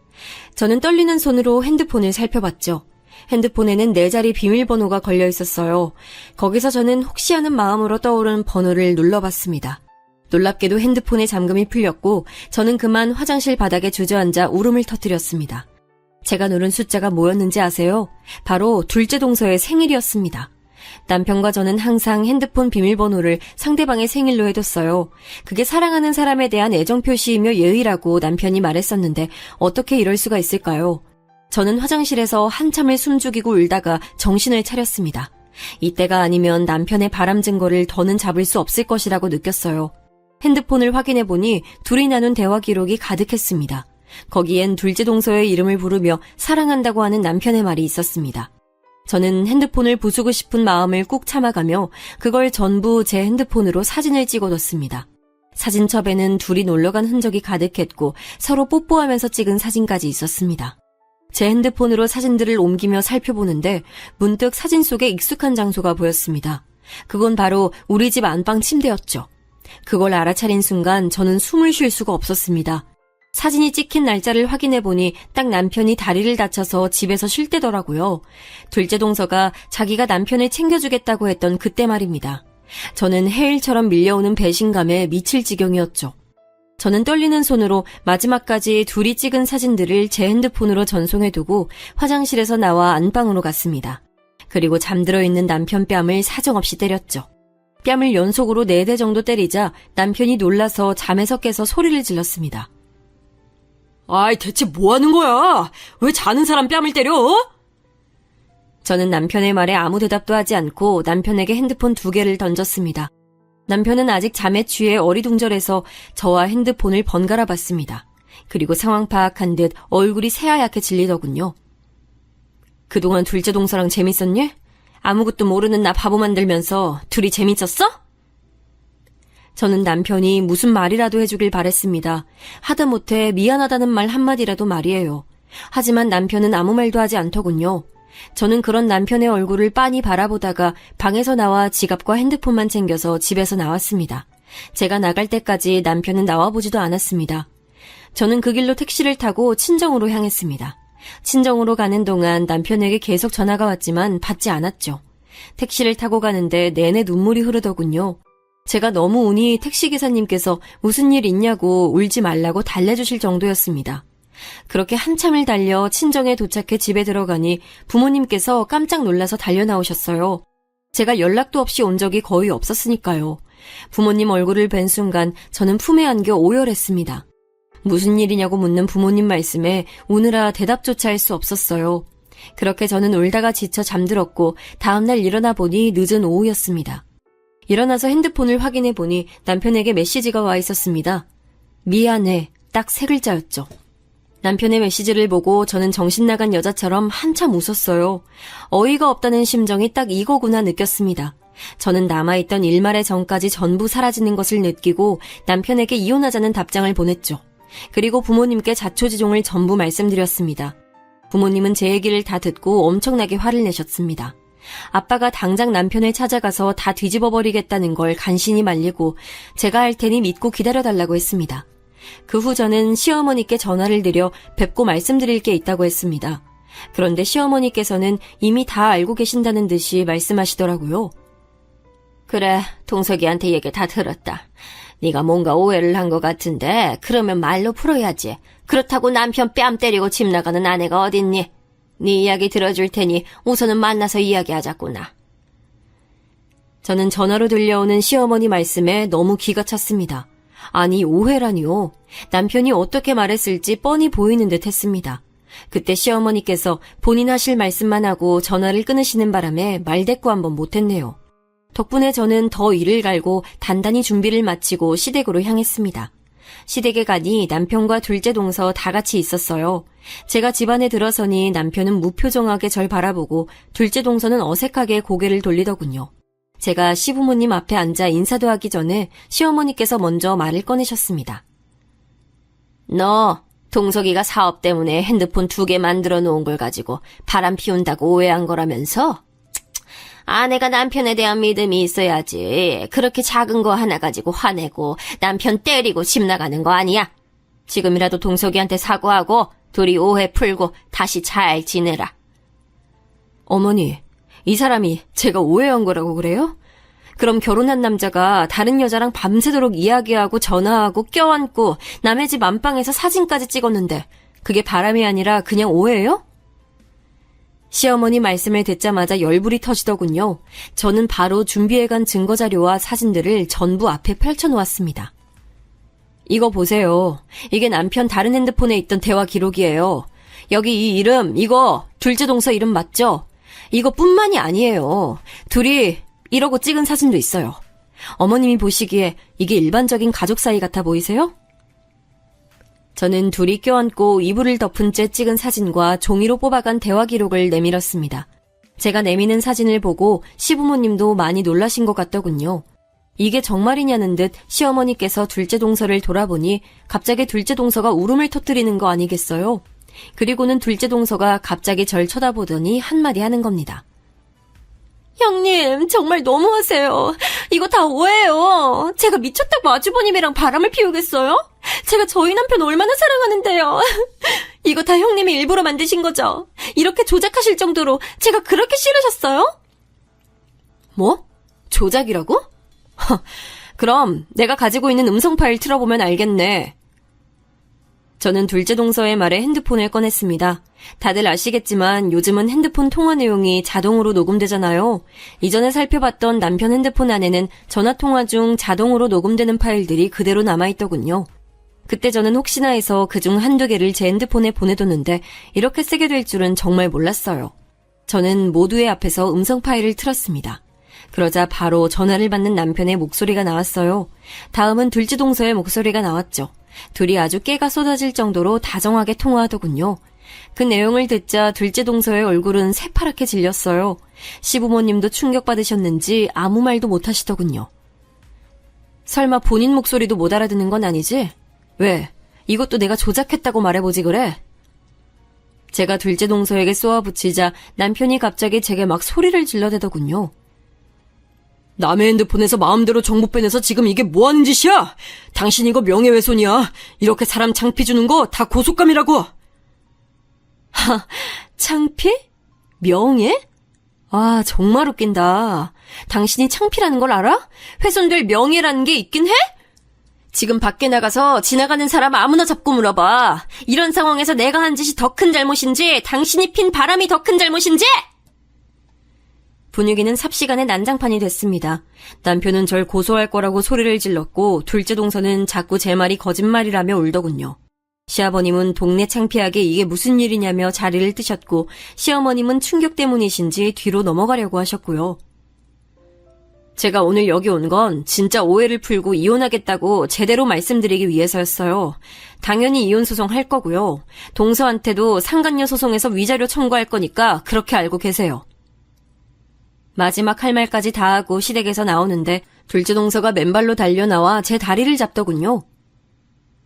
저는 떨리는 손으로 핸드폰을 살펴봤죠. 핸드폰에는 4자리 비밀번호가 걸려 있었어요. 거기서 저는 혹시 하는 마음으로 떠오른 번호를 눌러봤습니다. 놀랍게도 핸드폰의 잠금이 풀렸고 저는 그만 화장실 바닥에 주저앉아 울음을 터뜨렸습니다. 제가 누른 숫자가 뭐였는지 아세요? 바로 둘째 동서의 생일이었습니다. 남편과 저는 항상 핸드폰 비밀번호를 상대방의 생일로 해뒀어요. 그게 사랑하는 사람에 대한 애정 표시이며 예의라고 남편이 말했었는데 어떻게 이럴 수가 있을까요? 저는 화장실에서 한참을 숨죽이고 울다가 정신을 차렸습니다. 이때가 아니면 남편의 바람 증거를 더는 잡을 수 없을 것이라고 느꼈어요. 핸드폰을 확인해보니 둘이 나눈 대화 기록이 가득했습니다. 거기엔 둘째 동서의 이름을 부르며 사랑한다고 하는 남편의 말이 있었습니다. 저는 핸드폰을 부수고 싶은 마음을 꾹 참아가며 그걸 전부 제 핸드폰으로 사진을 찍어뒀습니다. 사진첩에는 둘이 놀러간 흔적이 가득했고 서로 뽀뽀하면서 찍은 사진까지 있었습니다. 제 핸드폰으로 사진들을 옮기며 살펴보는데 문득 사진 속에 익숙한 장소가 보였습니다. 그건 바로 우리 집 안방 침대였죠. 그걸 알아차린 순간 저는 숨을 쉴 수가 없었습니다. 사진이 찍힌 날짜를 확인해보니 딱 남편이 다리를 다쳐서 집에서 쉴 때더라고요. 둘째 동서가 자기가 남편을 챙겨주겠다고 했던 그때 말입니다. 저는 해일처럼 밀려오는 배신감에 미칠 지경이었죠. 저는 떨리는 손으로 마지막까지 둘이 찍은 사진들을 제 핸드폰으로 전송해두고 화장실에서 나와 안방으로 갔습니다. 그리고 잠들어 있는 남편 뺨을 사정없이 때렸죠. 뺨을 연속으로 4대 정도 때리자 남편이 놀라서 잠에서 깨서 소리를 질렀습니다. 아이, 대체 뭐 하는 거야? 왜 자는 사람 뺨을 때려? 저는 남편의 말에 아무 대답도 하지 않고 남편에게 핸드폰 2개를 던졌습니다. 남편은 아직 잠에 취해 어리둥절해서 저와 핸드폰을 번갈아 봤습니다. 그리고 상황 파악한 듯 얼굴이 새하얗게 질리더군요. 그동안 둘째 동서랑 재밌었니? 아무것도 모르는 나 바보 만들면서 둘이 재밌었어? 저는 남편이 무슨 말이라도 해주길 바랬습니다. 하다못해 미안하다는 말 한마디라도 말이에요. 하지만 남편은 아무 말도 하지 않더군요. 저는 그런 남편의 얼굴을 빤히 바라보다가 방에서 나와 지갑과 핸드폰만 챙겨서 집에서 나왔습니다. 제가 나갈 때까지 남편은 나와보지도 않았습니다. 저는 그 길로 택시를 타고 친정으로 향했습니다. 친정으로 가는 동안 남편에게 계속 전화가 왔지만 받지 않았죠. 택시를 타고 가는데 내내 눈물이 흐르더군요. 제가 너무 우니 택시기사님께서 무슨 일 있냐고 울지 말라고 달래주실 정도였습니다. 그렇게 한참을 달려 친정에 도착해 집에 들어가니 부모님께서 깜짝 놀라서 달려나오셨어요. 제가 연락도 없이 온 적이 거의 없었으니까요. 부모님 얼굴을 뵌 순간 저는 품에 안겨 오열했습니다. 무슨 일이냐고 묻는 부모님 말씀에 우느라 대답조차 할 수 없었어요. 그렇게 저는 울다가 지쳐 잠들었고 다음날 일어나 보니 늦은 오후였습니다. 일어나서 핸드폰을 확인해 보니 남편에게 메시지가 와 있었습니다. 미안해, 딱 3글자였죠. 남편의 메시지를 보고 저는 정신 나간 여자처럼 한참 웃었어요. 어이가 없다는 심정이 딱 이거구나 느꼈습니다. 저는 남아있던 일말의 정까지 전부 사라지는 것을 느끼고 남편에게 이혼하자는 답장을 보냈죠. 그리고 부모님께 자초지종을 전부 말씀드렸습니다. 부모님은 제 얘기를 다 듣고 엄청나게 화를 내셨습니다. 아빠가 당장 남편을 찾아가서 다 뒤집어버리겠다는 걸 간신히 말리고 제가 할 테니 믿고 기다려달라고 했습니다. 그 후 저는 시어머니께 전화를 드려 뵙고 말씀드릴 게 있다고 했습니다. 그런데 시어머니께서는 이미 다 알고 계신다는 듯이 말씀하시더라고요. 그래, 동석이한테 얘기 다 들었다. 네가 뭔가 오해를 한 것 같은데 그러면 말로 풀어야지. 그렇다고 남편 뺨 때리고 집 나가는 아내가 어딨니? 네 이야기 들어줄 테니 우선은 만나서 이야기하자꾸나. 저는 전화로 들려오는 시어머니 말씀에 너무 기가 찼습니다. 아니, 오해라니요. 남편이 어떻게 말했을지 뻔히 보이는 듯 했습니다. 그때 시어머니께서 본인 하실 말씀만 하고 전화를 끊으시는 바람에 말대꾸 한번 못했네요. 덕분에 저는 더 일을 갈고 단단히 준비를 마치고 시댁으로 향했습니다. 시댁에 가니 남편과 둘째 동서 다 같이 있었어요. 제가 집안에 들어서니 남편은 무표정하게 절 바라보고 둘째 동서는 어색하게 고개를 돌리더군요. 제가 시부모님 앞에 앉아 인사도 하기 전에 시어머니께서 먼저 말을 꺼내셨습니다. 너 동석이가 사업 때문에 핸드폰 2개 만들어 놓은 걸 가지고 바람 피운다고 오해한 거라면서? 아내가 남편에 대한 믿음이 있어야지. 그렇게 작은 거 하나 가지고 화내고 남편 때리고 집 나가는 거 아니야. 지금이라도 동석이한테 사과하고 둘이 오해 풀고 다시 잘 지내라. 어머니, 이 사람이 제가 오해한 거라고 그래요? 그럼 결혼한 남자가 다른 여자랑 밤새도록 이야기하고 전화하고 껴안고 남의 집 안방에서 사진까지 찍었는데 그게 바람이 아니라 그냥 오해예요? 시어머니 말씀을 듣자마자 열불이 터지더군요. 저는 바로 준비해간 증거자료와 사진들을 전부 앞에 펼쳐놓았습니다. 이거 보세요. 이게 남편 다른 핸드폰에 있던 대화 기록이에요. 여기 이 이름, 이거 둘째 동서 이름 맞죠? 이거뿐만이 아니에요. 둘이 이러고 찍은 사진도 있어요. 어머님이 보시기에 이게 일반적인 가족 사이 같아 보이세요? 저는 둘이 껴안고 이불을 덮은 채 찍은 사진과 종이로 뽑아간 대화 기록을 내밀었습니다. 제가 내미는 사진을 보고 시부모님도 많이 놀라신 것 같더군요. 이게 정말이냐는 듯 시어머니께서 둘째 동서를 돌아보니 갑자기 둘째 동서가 울음을 터뜨리는 거 아니겠어요? 그리고는 둘째 동서가 갑자기 절 쳐다보더니 한마디 하는 겁니다. 형님, 정말 너무하세요. 이거 다 오해예요. 제가 미쳤다고 아주버님이랑 바람을 피우겠어요? 제가 저희 남편 얼마나 사랑하는데요. 이거 다 형님이 일부러 만드신 거죠? 이렇게 조작하실 정도로 제가 그렇게 싫으셨어요? 뭐? 조작이라고? 그럼 내가 가지고 있는 음성 파일 틀어보면 알겠네. 저는 둘째 동서의 말에 핸드폰을 꺼냈습니다. 다들 아시겠지만 요즘은 핸드폰 통화 내용이 자동으로 녹음되잖아요. 이전에 살펴봤던 남편 핸드폰 안에는 전화통화 중 자동으로 녹음되는 파일들이 그대로 남아있더군요. 그때 저는 혹시나 해서 그중 한두 개를 제 핸드폰에 보내뒀는데 이렇게 쓰게 될 줄은 정말 몰랐어요. 저는 모두의 앞에서 음성 파일을 틀었습니다. 그러자 바로 전화를 받는 남편의 목소리가 나왔어요. 다음은 둘째 동서의 목소리가 나왔죠. 둘이 아주 깨가 쏟아질 정도로 다정하게 통화하더군요. 그 내용을 듣자 둘째 동서의 얼굴은 새파랗게 질렸어요. 시부모님도 충격받으셨는지 아무 말도 못하시더군요. 설마 본인 목소리도 못 알아듣는 건 아니지? 왜? 이것도 내가 조작했다고 말해보지 그래? 제가 둘째 동서에게 쏘아붙이자 남편이 갑자기 제게 막 소리를 질러대더군요. 남의 핸드폰에서 마음대로 정보 빼내서 지금 이게 뭐 하는 짓이야? 당신 이거 명예훼손이야. 이렇게 사람 창피 주는 거 다 고속감이라고. 하, 창피? 명예? 아, 정말 웃긴다. 당신이 창피라는 걸 알아? 훼손될 명예라는 게 있긴 해? 지금 밖에 나가서 지나가는 사람 아무나 잡고 물어봐. 이런 상황에서 내가 한 짓이 더 큰 잘못인지 당신이 핀 바람이 더 큰 잘못인지? 분위기는 삽시간에 난장판이 됐습니다. 남편은 절 고소할 거라고 소리를 질렀고 둘째 동서는 자꾸 제 말이 거짓말이라며 울더군요. 시아버님은 동네 창피하게 이게 무슨 일이냐며 자리를 뜨셨고 시어머님은 충격 때문이신지 뒤로 넘어가려고 하셨고요. 제가 오늘 여기 온 건 진짜 오해를 풀고 이혼하겠다고 제대로 말씀드리기 위해서였어요. 당연히 이혼 소송 할 거고요. 동서한테도 상간녀 소송에서 위자료 청구할 거니까 그렇게 알고 계세요. 마지막 할 말까지 다 하고 시댁에서 나오는데 둘째 동서가 맨발로 달려나와 제 다리를 잡더군요.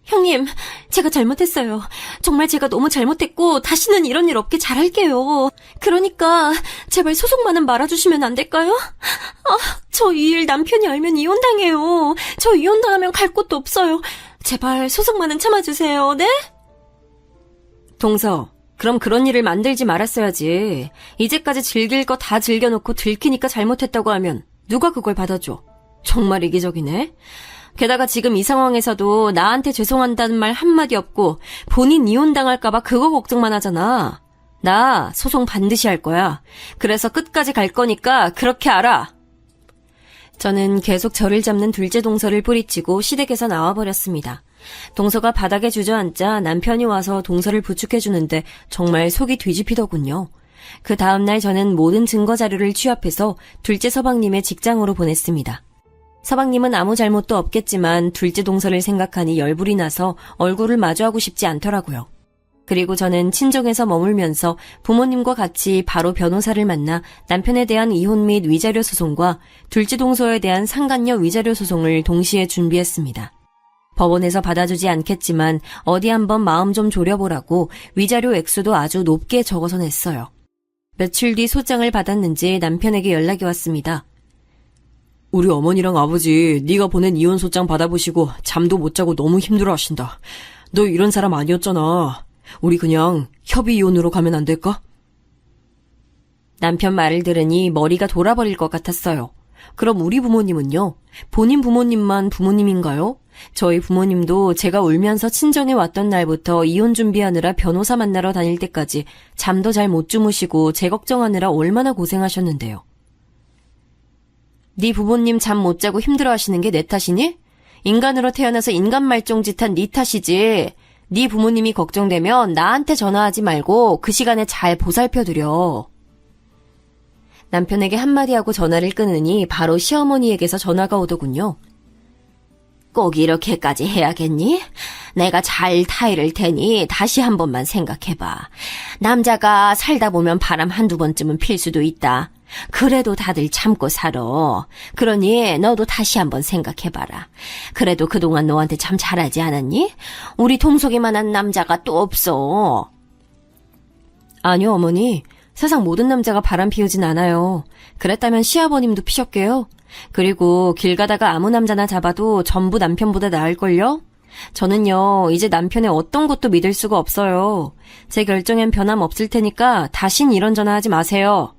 형님, 제가 잘못했어요. 정말 제가 너무 잘못했고 다시는 이런 일 없게 잘할게요. 그러니까 제발 소송만은 말아주시면 안 될까요? 저 이 일 남편이 알면 이혼당해요. 저 이혼당하면 갈 곳도 없어요. 제발 소송만은 참아주세요. 네? 동서, 그럼 그런 일을 만들지 말았어야지. 이제까지 즐길 거 다 즐겨놓고 들키니까 잘못했다고 하면 누가 그걸 받아줘? 정말 이기적이네. 게다가 지금 이 상황에서도 나한테 죄송한다는 말 한마디 없고 본인 이혼당할까봐 그거 걱정만 하잖아. 나 소송 반드시 할 거야. 그래서 끝까지 갈 거니까 그렇게 알아. 저는 계속 저를 잡는 둘째 동서를 뿌리치고 시댁에서 나와버렸습니다. 동서가 바닥에 주저앉자 남편이 와서 동서를 부축해주는데 정말 속이 뒤집히더군요. 그 다음날 저는 모든 증거 자료를 취합해서 둘째 서방님의 직장으로 보냈습니다. 서방님은 아무 잘못도 없겠지만 둘째 동서를 생각하니 열불이 나서 얼굴을 마주하고 싶지 않더라고요. 그리고 저는 친정에서 머물면서 부모님과 같이 바로 변호사를 만나 남편에 대한 이혼 및 위자료 소송과 둘째 동서에 대한 상간녀 위자료 소송을 동시에 준비했습니다. 법원에서 받아주지 않겠지만 어디 한번 마음 좀 졸여보라고 위자료 액수도 아주 높게 적어서 냈어요. 며칠 뒤 소장을 받았는지 남편에게 연락이 왔습니다. 우리 어머니랑 아버지 네가 보낸 이혼 소장 받아보시고 잠도 못 자고 너무 힘들어하신다. 너 이런 사람 아니었잖아. 우리 그냥 협의 이혼으로 가면 안 될까? 남편 말을 들으니 머리가 돌아버릴 것 같았어요. 그럼 우리 부모님은요? 본인 부모님만 부모님인가요? 저희 부모님도 제가 울면서 친정에 왔던 날부터 이혼 준비하느라 변호사 만나러 다닐 때까지 잠도 잘 못 주무시고 제 걱정하느라 얼마나 고생하셨는데요. 네 부모님 잠 못 자고 힘들어하시는 게 내 탓이니? 인간으로 태어나서 인간 말종짓한 네 탓이지. 네 부모님이 걱정되면 나한테 전화하지 말고 그 시간에 잘 보살펴드려. 남편에게 한마디 하고 전화를 끊으니 바로 시어머니에게서 전화가 오더군요. 꼭 이렇게까지 해야겠니? 내가 잘 타이를 테니 다시 한 번만 생각해봐. 남자가 살다 보면 바람 한두 번쯤은 필 수도 있다. 그래도 다들 참고 살아. 그러니 너도 다시 한번 생각해봐라. 그래도 그동안 너한테 참 잘하지 않았니? 우리 동석이만한 남자가 또 없어. 아니요, 어머니. 세상 모든 남자가 바람 피우진 않아요. 그랬다면 시아버님도 피셨게요. 그리고 길 가다가 아무 남자나 잡아도 전부 남편보다 나을걸요? 저는요, 이제 남편의 어떤 것도 믿을 수가 없어요. 제 결정엔 변함 없을 테니까 다신 이런 전화하지 마세요.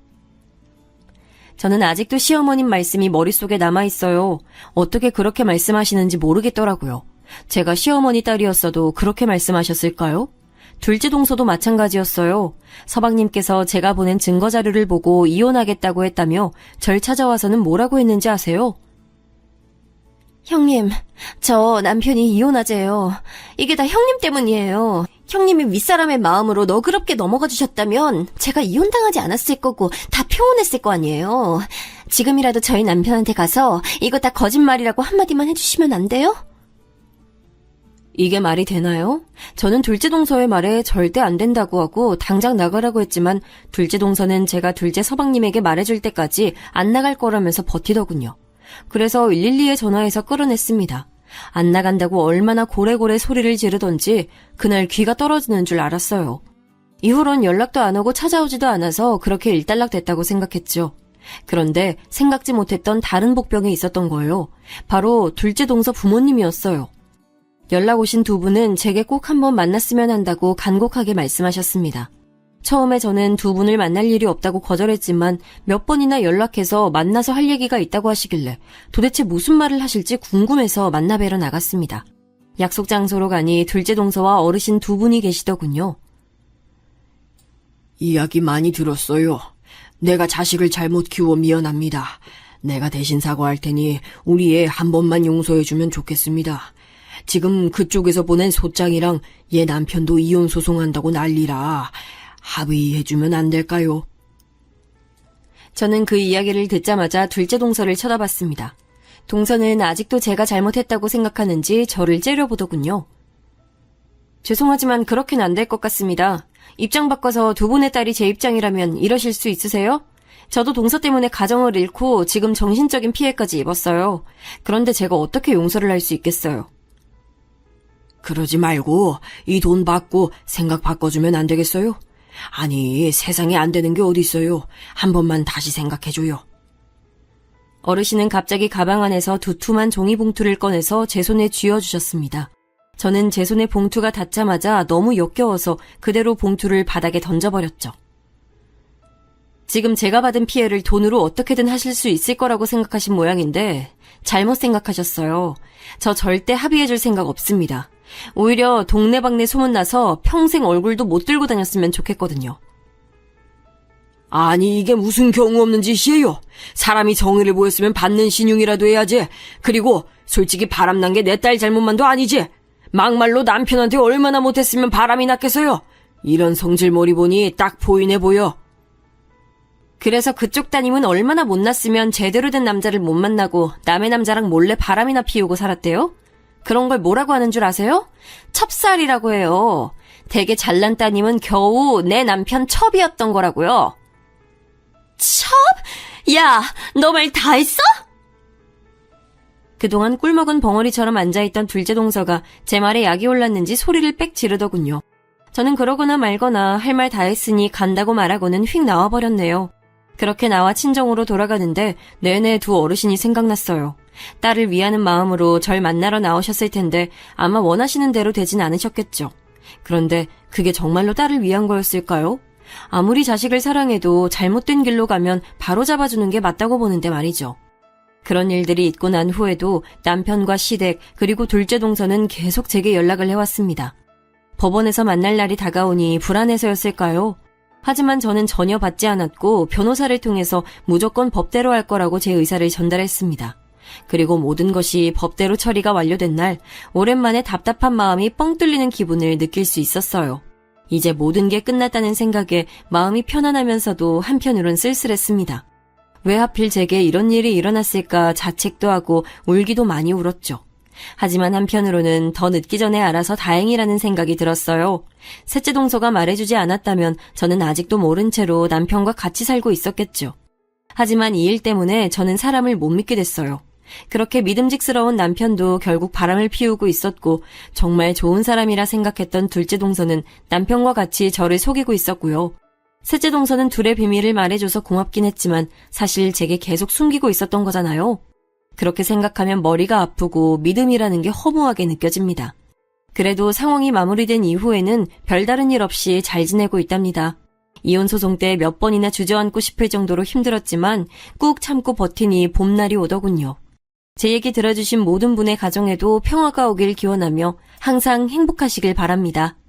저는 아직도 시어머님 말씀이 머릿속에 남아있어요. 어떻게 그렇게 말씀하시는지 모르겠더라고요. 제가 시어머니 딸이었어도 그렇게 말씀하셨을까요? 둘째 동서도 마찬가지였어요. 서방님께서 제가 보낸 증거 자료를 보고 이혼하겠다고 했다며 절 찾아와서는 뭐라고 했는지 아세요? 형님, 저 남편이 이혼하재요. 이게 다 형님 때문이에요. 형님이 윗사람의 마음으로 너그럽게 넘어가 주셨다면 제가 이혼당하지 않았을 거고 다 평온했을 거 아니에요. 지금이라도 저희 남편한테 가서 이거 다 거짓말이라고 한마디만 해주시면 안 돼요? 이게 말이 되나요? 저는 둘째 동서의 말에 절대 안 된다고 하고 당장 나가라고 했지만 둘째 동서는 제가 둘째 서방님에게 말해줄 때까지 안 나갈 거라면서 버티더군요. 그래서 112에 전화해서 끌어냈습니다. 안 나간다고 얼마나 고래고래 소리를 지르던지 그날 귀가 떨어지는 줄 알았어요. 이후론 연락도 안 오고 찾아오지도 않아서 그렇게 일단락됐다고 생각했죠. 그런데 생각지 못했던 다른 복병이 있었던 거예요. 바로 둘째 동서 부모님이었어요. 연락 오신 두 분은 제게 꼭 한번 만났으면 한다고 간곡하게 말씀하셨습니다. 처음에 저는 두 분을 만날 일이 없다고 거절했지만 몇 번이나 연락해서 만나서 할 얘기가 있다고 하시길래 도대체 무슨 말을 하실지 궁금해서 만나뵈러 나갔습니다. 약속 장소로 가니 둘째 동서와 어르신 두 분이 계시더군요. 이야기 많이 들었어요. 내가 자식을 잘못 키워 미안합니다. 내가 대신 사과할 테니 우리 애 한 번만 용서해주면 좋겠습니다. 지금 그쪽에서 보낸 소장이랑 얘 남편도 이혼 소송한다고 난리라. 합의해주면 안 될까요? 저는 그 이야기를 듣자마자 둘째 동서를 쳐다봤습니다. 동서는 아직도 제가 잘못했다고 생각하는지 저를 째려보더군요. 죄송하지만 그렇게는 안 될 것 같습니다. 입장 바꿔서 두 분의 딸이 제 입장이라면 이러실 수 있으세요? 저도 동서 때문에 가정을 잃고 지금 정신적인 피해까지 입었어요. 그런데 제가 어떻게 용서를 할 수 있겠어요? 그러지 말고 이 돈 받고 생각 바꿔주면 안 되겠어요? 아니, 세상에 안 되는 게 어디 있어요. 한 번만 다시 생각해줘요. 어르신은 갑자기 가방 안에서 두툼한 종이봉투를 꺼내서 제 손에 쥐어주셨습니다. 저는 제 손에 봉투가 닿자마자 너무 역겨워서 그대로 봉투를 바닥에 던져버렸죠. 지금 제가 받은 피해를 돈으로 어떻게든 하실 수 있을 거라고 생각하신 모양인데 잘못 생각하셨어요. 저 절대 합의해줄 생각 없습니다. 오히려 동네방네 소문나서 평생 얼굴도 못 들고 다녔으면 좋겠거든요. 아니, 이게 무슨 경우 없는 짓이에요. 사람이 정의를 보였으면 받는 신용이라도 해야지. 그리고 솔직히 바람난 게 내 딸 잘못만도 아니지. 막말로 남편한테 얼마나 못했으면 바람이 났겠어요. 이런 성질머리 보니 딱 보이네 보여. 그래서 그쪽 따님은 얼마나 못났으면 제대로 된 남자를 못 만나고 남의 남자랑 몰래 바람이나 피우고 살았대요? 그런 걸 뭐라고 하는 줄 아세요? 첩살이라고 해요. 되게 잘난 따님은 겨우 내 남편 첩이었던 거라고요. 첩? 야, 너 말 다 했어? 그동안 꿀먹은 벙어리처럼 앉아있던 둘째 동서가 제 말에 약이 올랐는지 소리를 빽 지르더군요. 저는 그러거나 말거나 할 말 다 했으니 간다고 말하고는 휙 나와버렸네요. 그렇게 나와 친정으로 돌아가는데 내내 두 어르신이 생각났어요. 딸을 위하는 마음으로 절 만나러 나오셨을 텐데 아마 원하시는 대로 되진 않으셨겠죠. 그런데 그게 정말로 딸을 위한 거였을까요? 아무리 자식을 사랑해도 잘못된 길로 가면 바로 잡아주는 게 맞다고 보는데 말이죠. 그런 일들이 있고 난 후에도 남편과 시댁 그리고 둘째 동서는 계속 제게 연락을 해왔습니다. 법원에서 만날 날이 다가오니 불안해서였을까요? 하지만 저는 전혀 받지 않았고 변호사를 통해서 무조건 법대로 할 거라고 제 의사를 전달했습니다. 그리고 모든 것이 법대로 처리가 완료된 날 오랜만에 답답한 마음이 뻥 뚫리는 기분을 느낄 수 있었어요. 이제 모든 게 끝났다는 생각에 마음이 편안하면서도 한편으론 쓸쓸했습니다. 왜 하필 제게 이런 일이 일어났을까 자책도 하고 울기도 많이 울었죠. 하지만 한편으로는 더 늦기 전에 알아서 다행이라는 생각이 들었어요. 셋째 동서가 말해주지 않았다면 저는 아직도 모른 채로 남편과 같이 살고 있었겠죠. 하지만 이 일 때문에 저는 사람을 못 믿게 됐어요. 그렇게 믿음직스러운 남편도 결국 바람을 피우고 있었고 정말 좋은 사람이라 생각했던 둘째 동서는 남편과 같이 저를 속이고 있었고요. 셋째 동서는 둘의 비밀을 말해줘서 고맙긴 했지만 사실 제게 계속 숨기고 있었던 거잖아요. 그렇게 생각하면 머리가 아프고 믿음이라는 게 허무하게 느껴집니다. 그래도 상황이 마무리된 이후에는 별다른 일 없이 잘 지내고 있답니다. 이혼 소송 때 몇 번이나 주저앉고 싶을 정도로 힘들었지만 꾹 참고 버티니 봄날이 오더군요. 제 얘기 들어주신 모든 분의 가정에도 평화가 오길 기원하며 항상 행복하시길 바랍니다.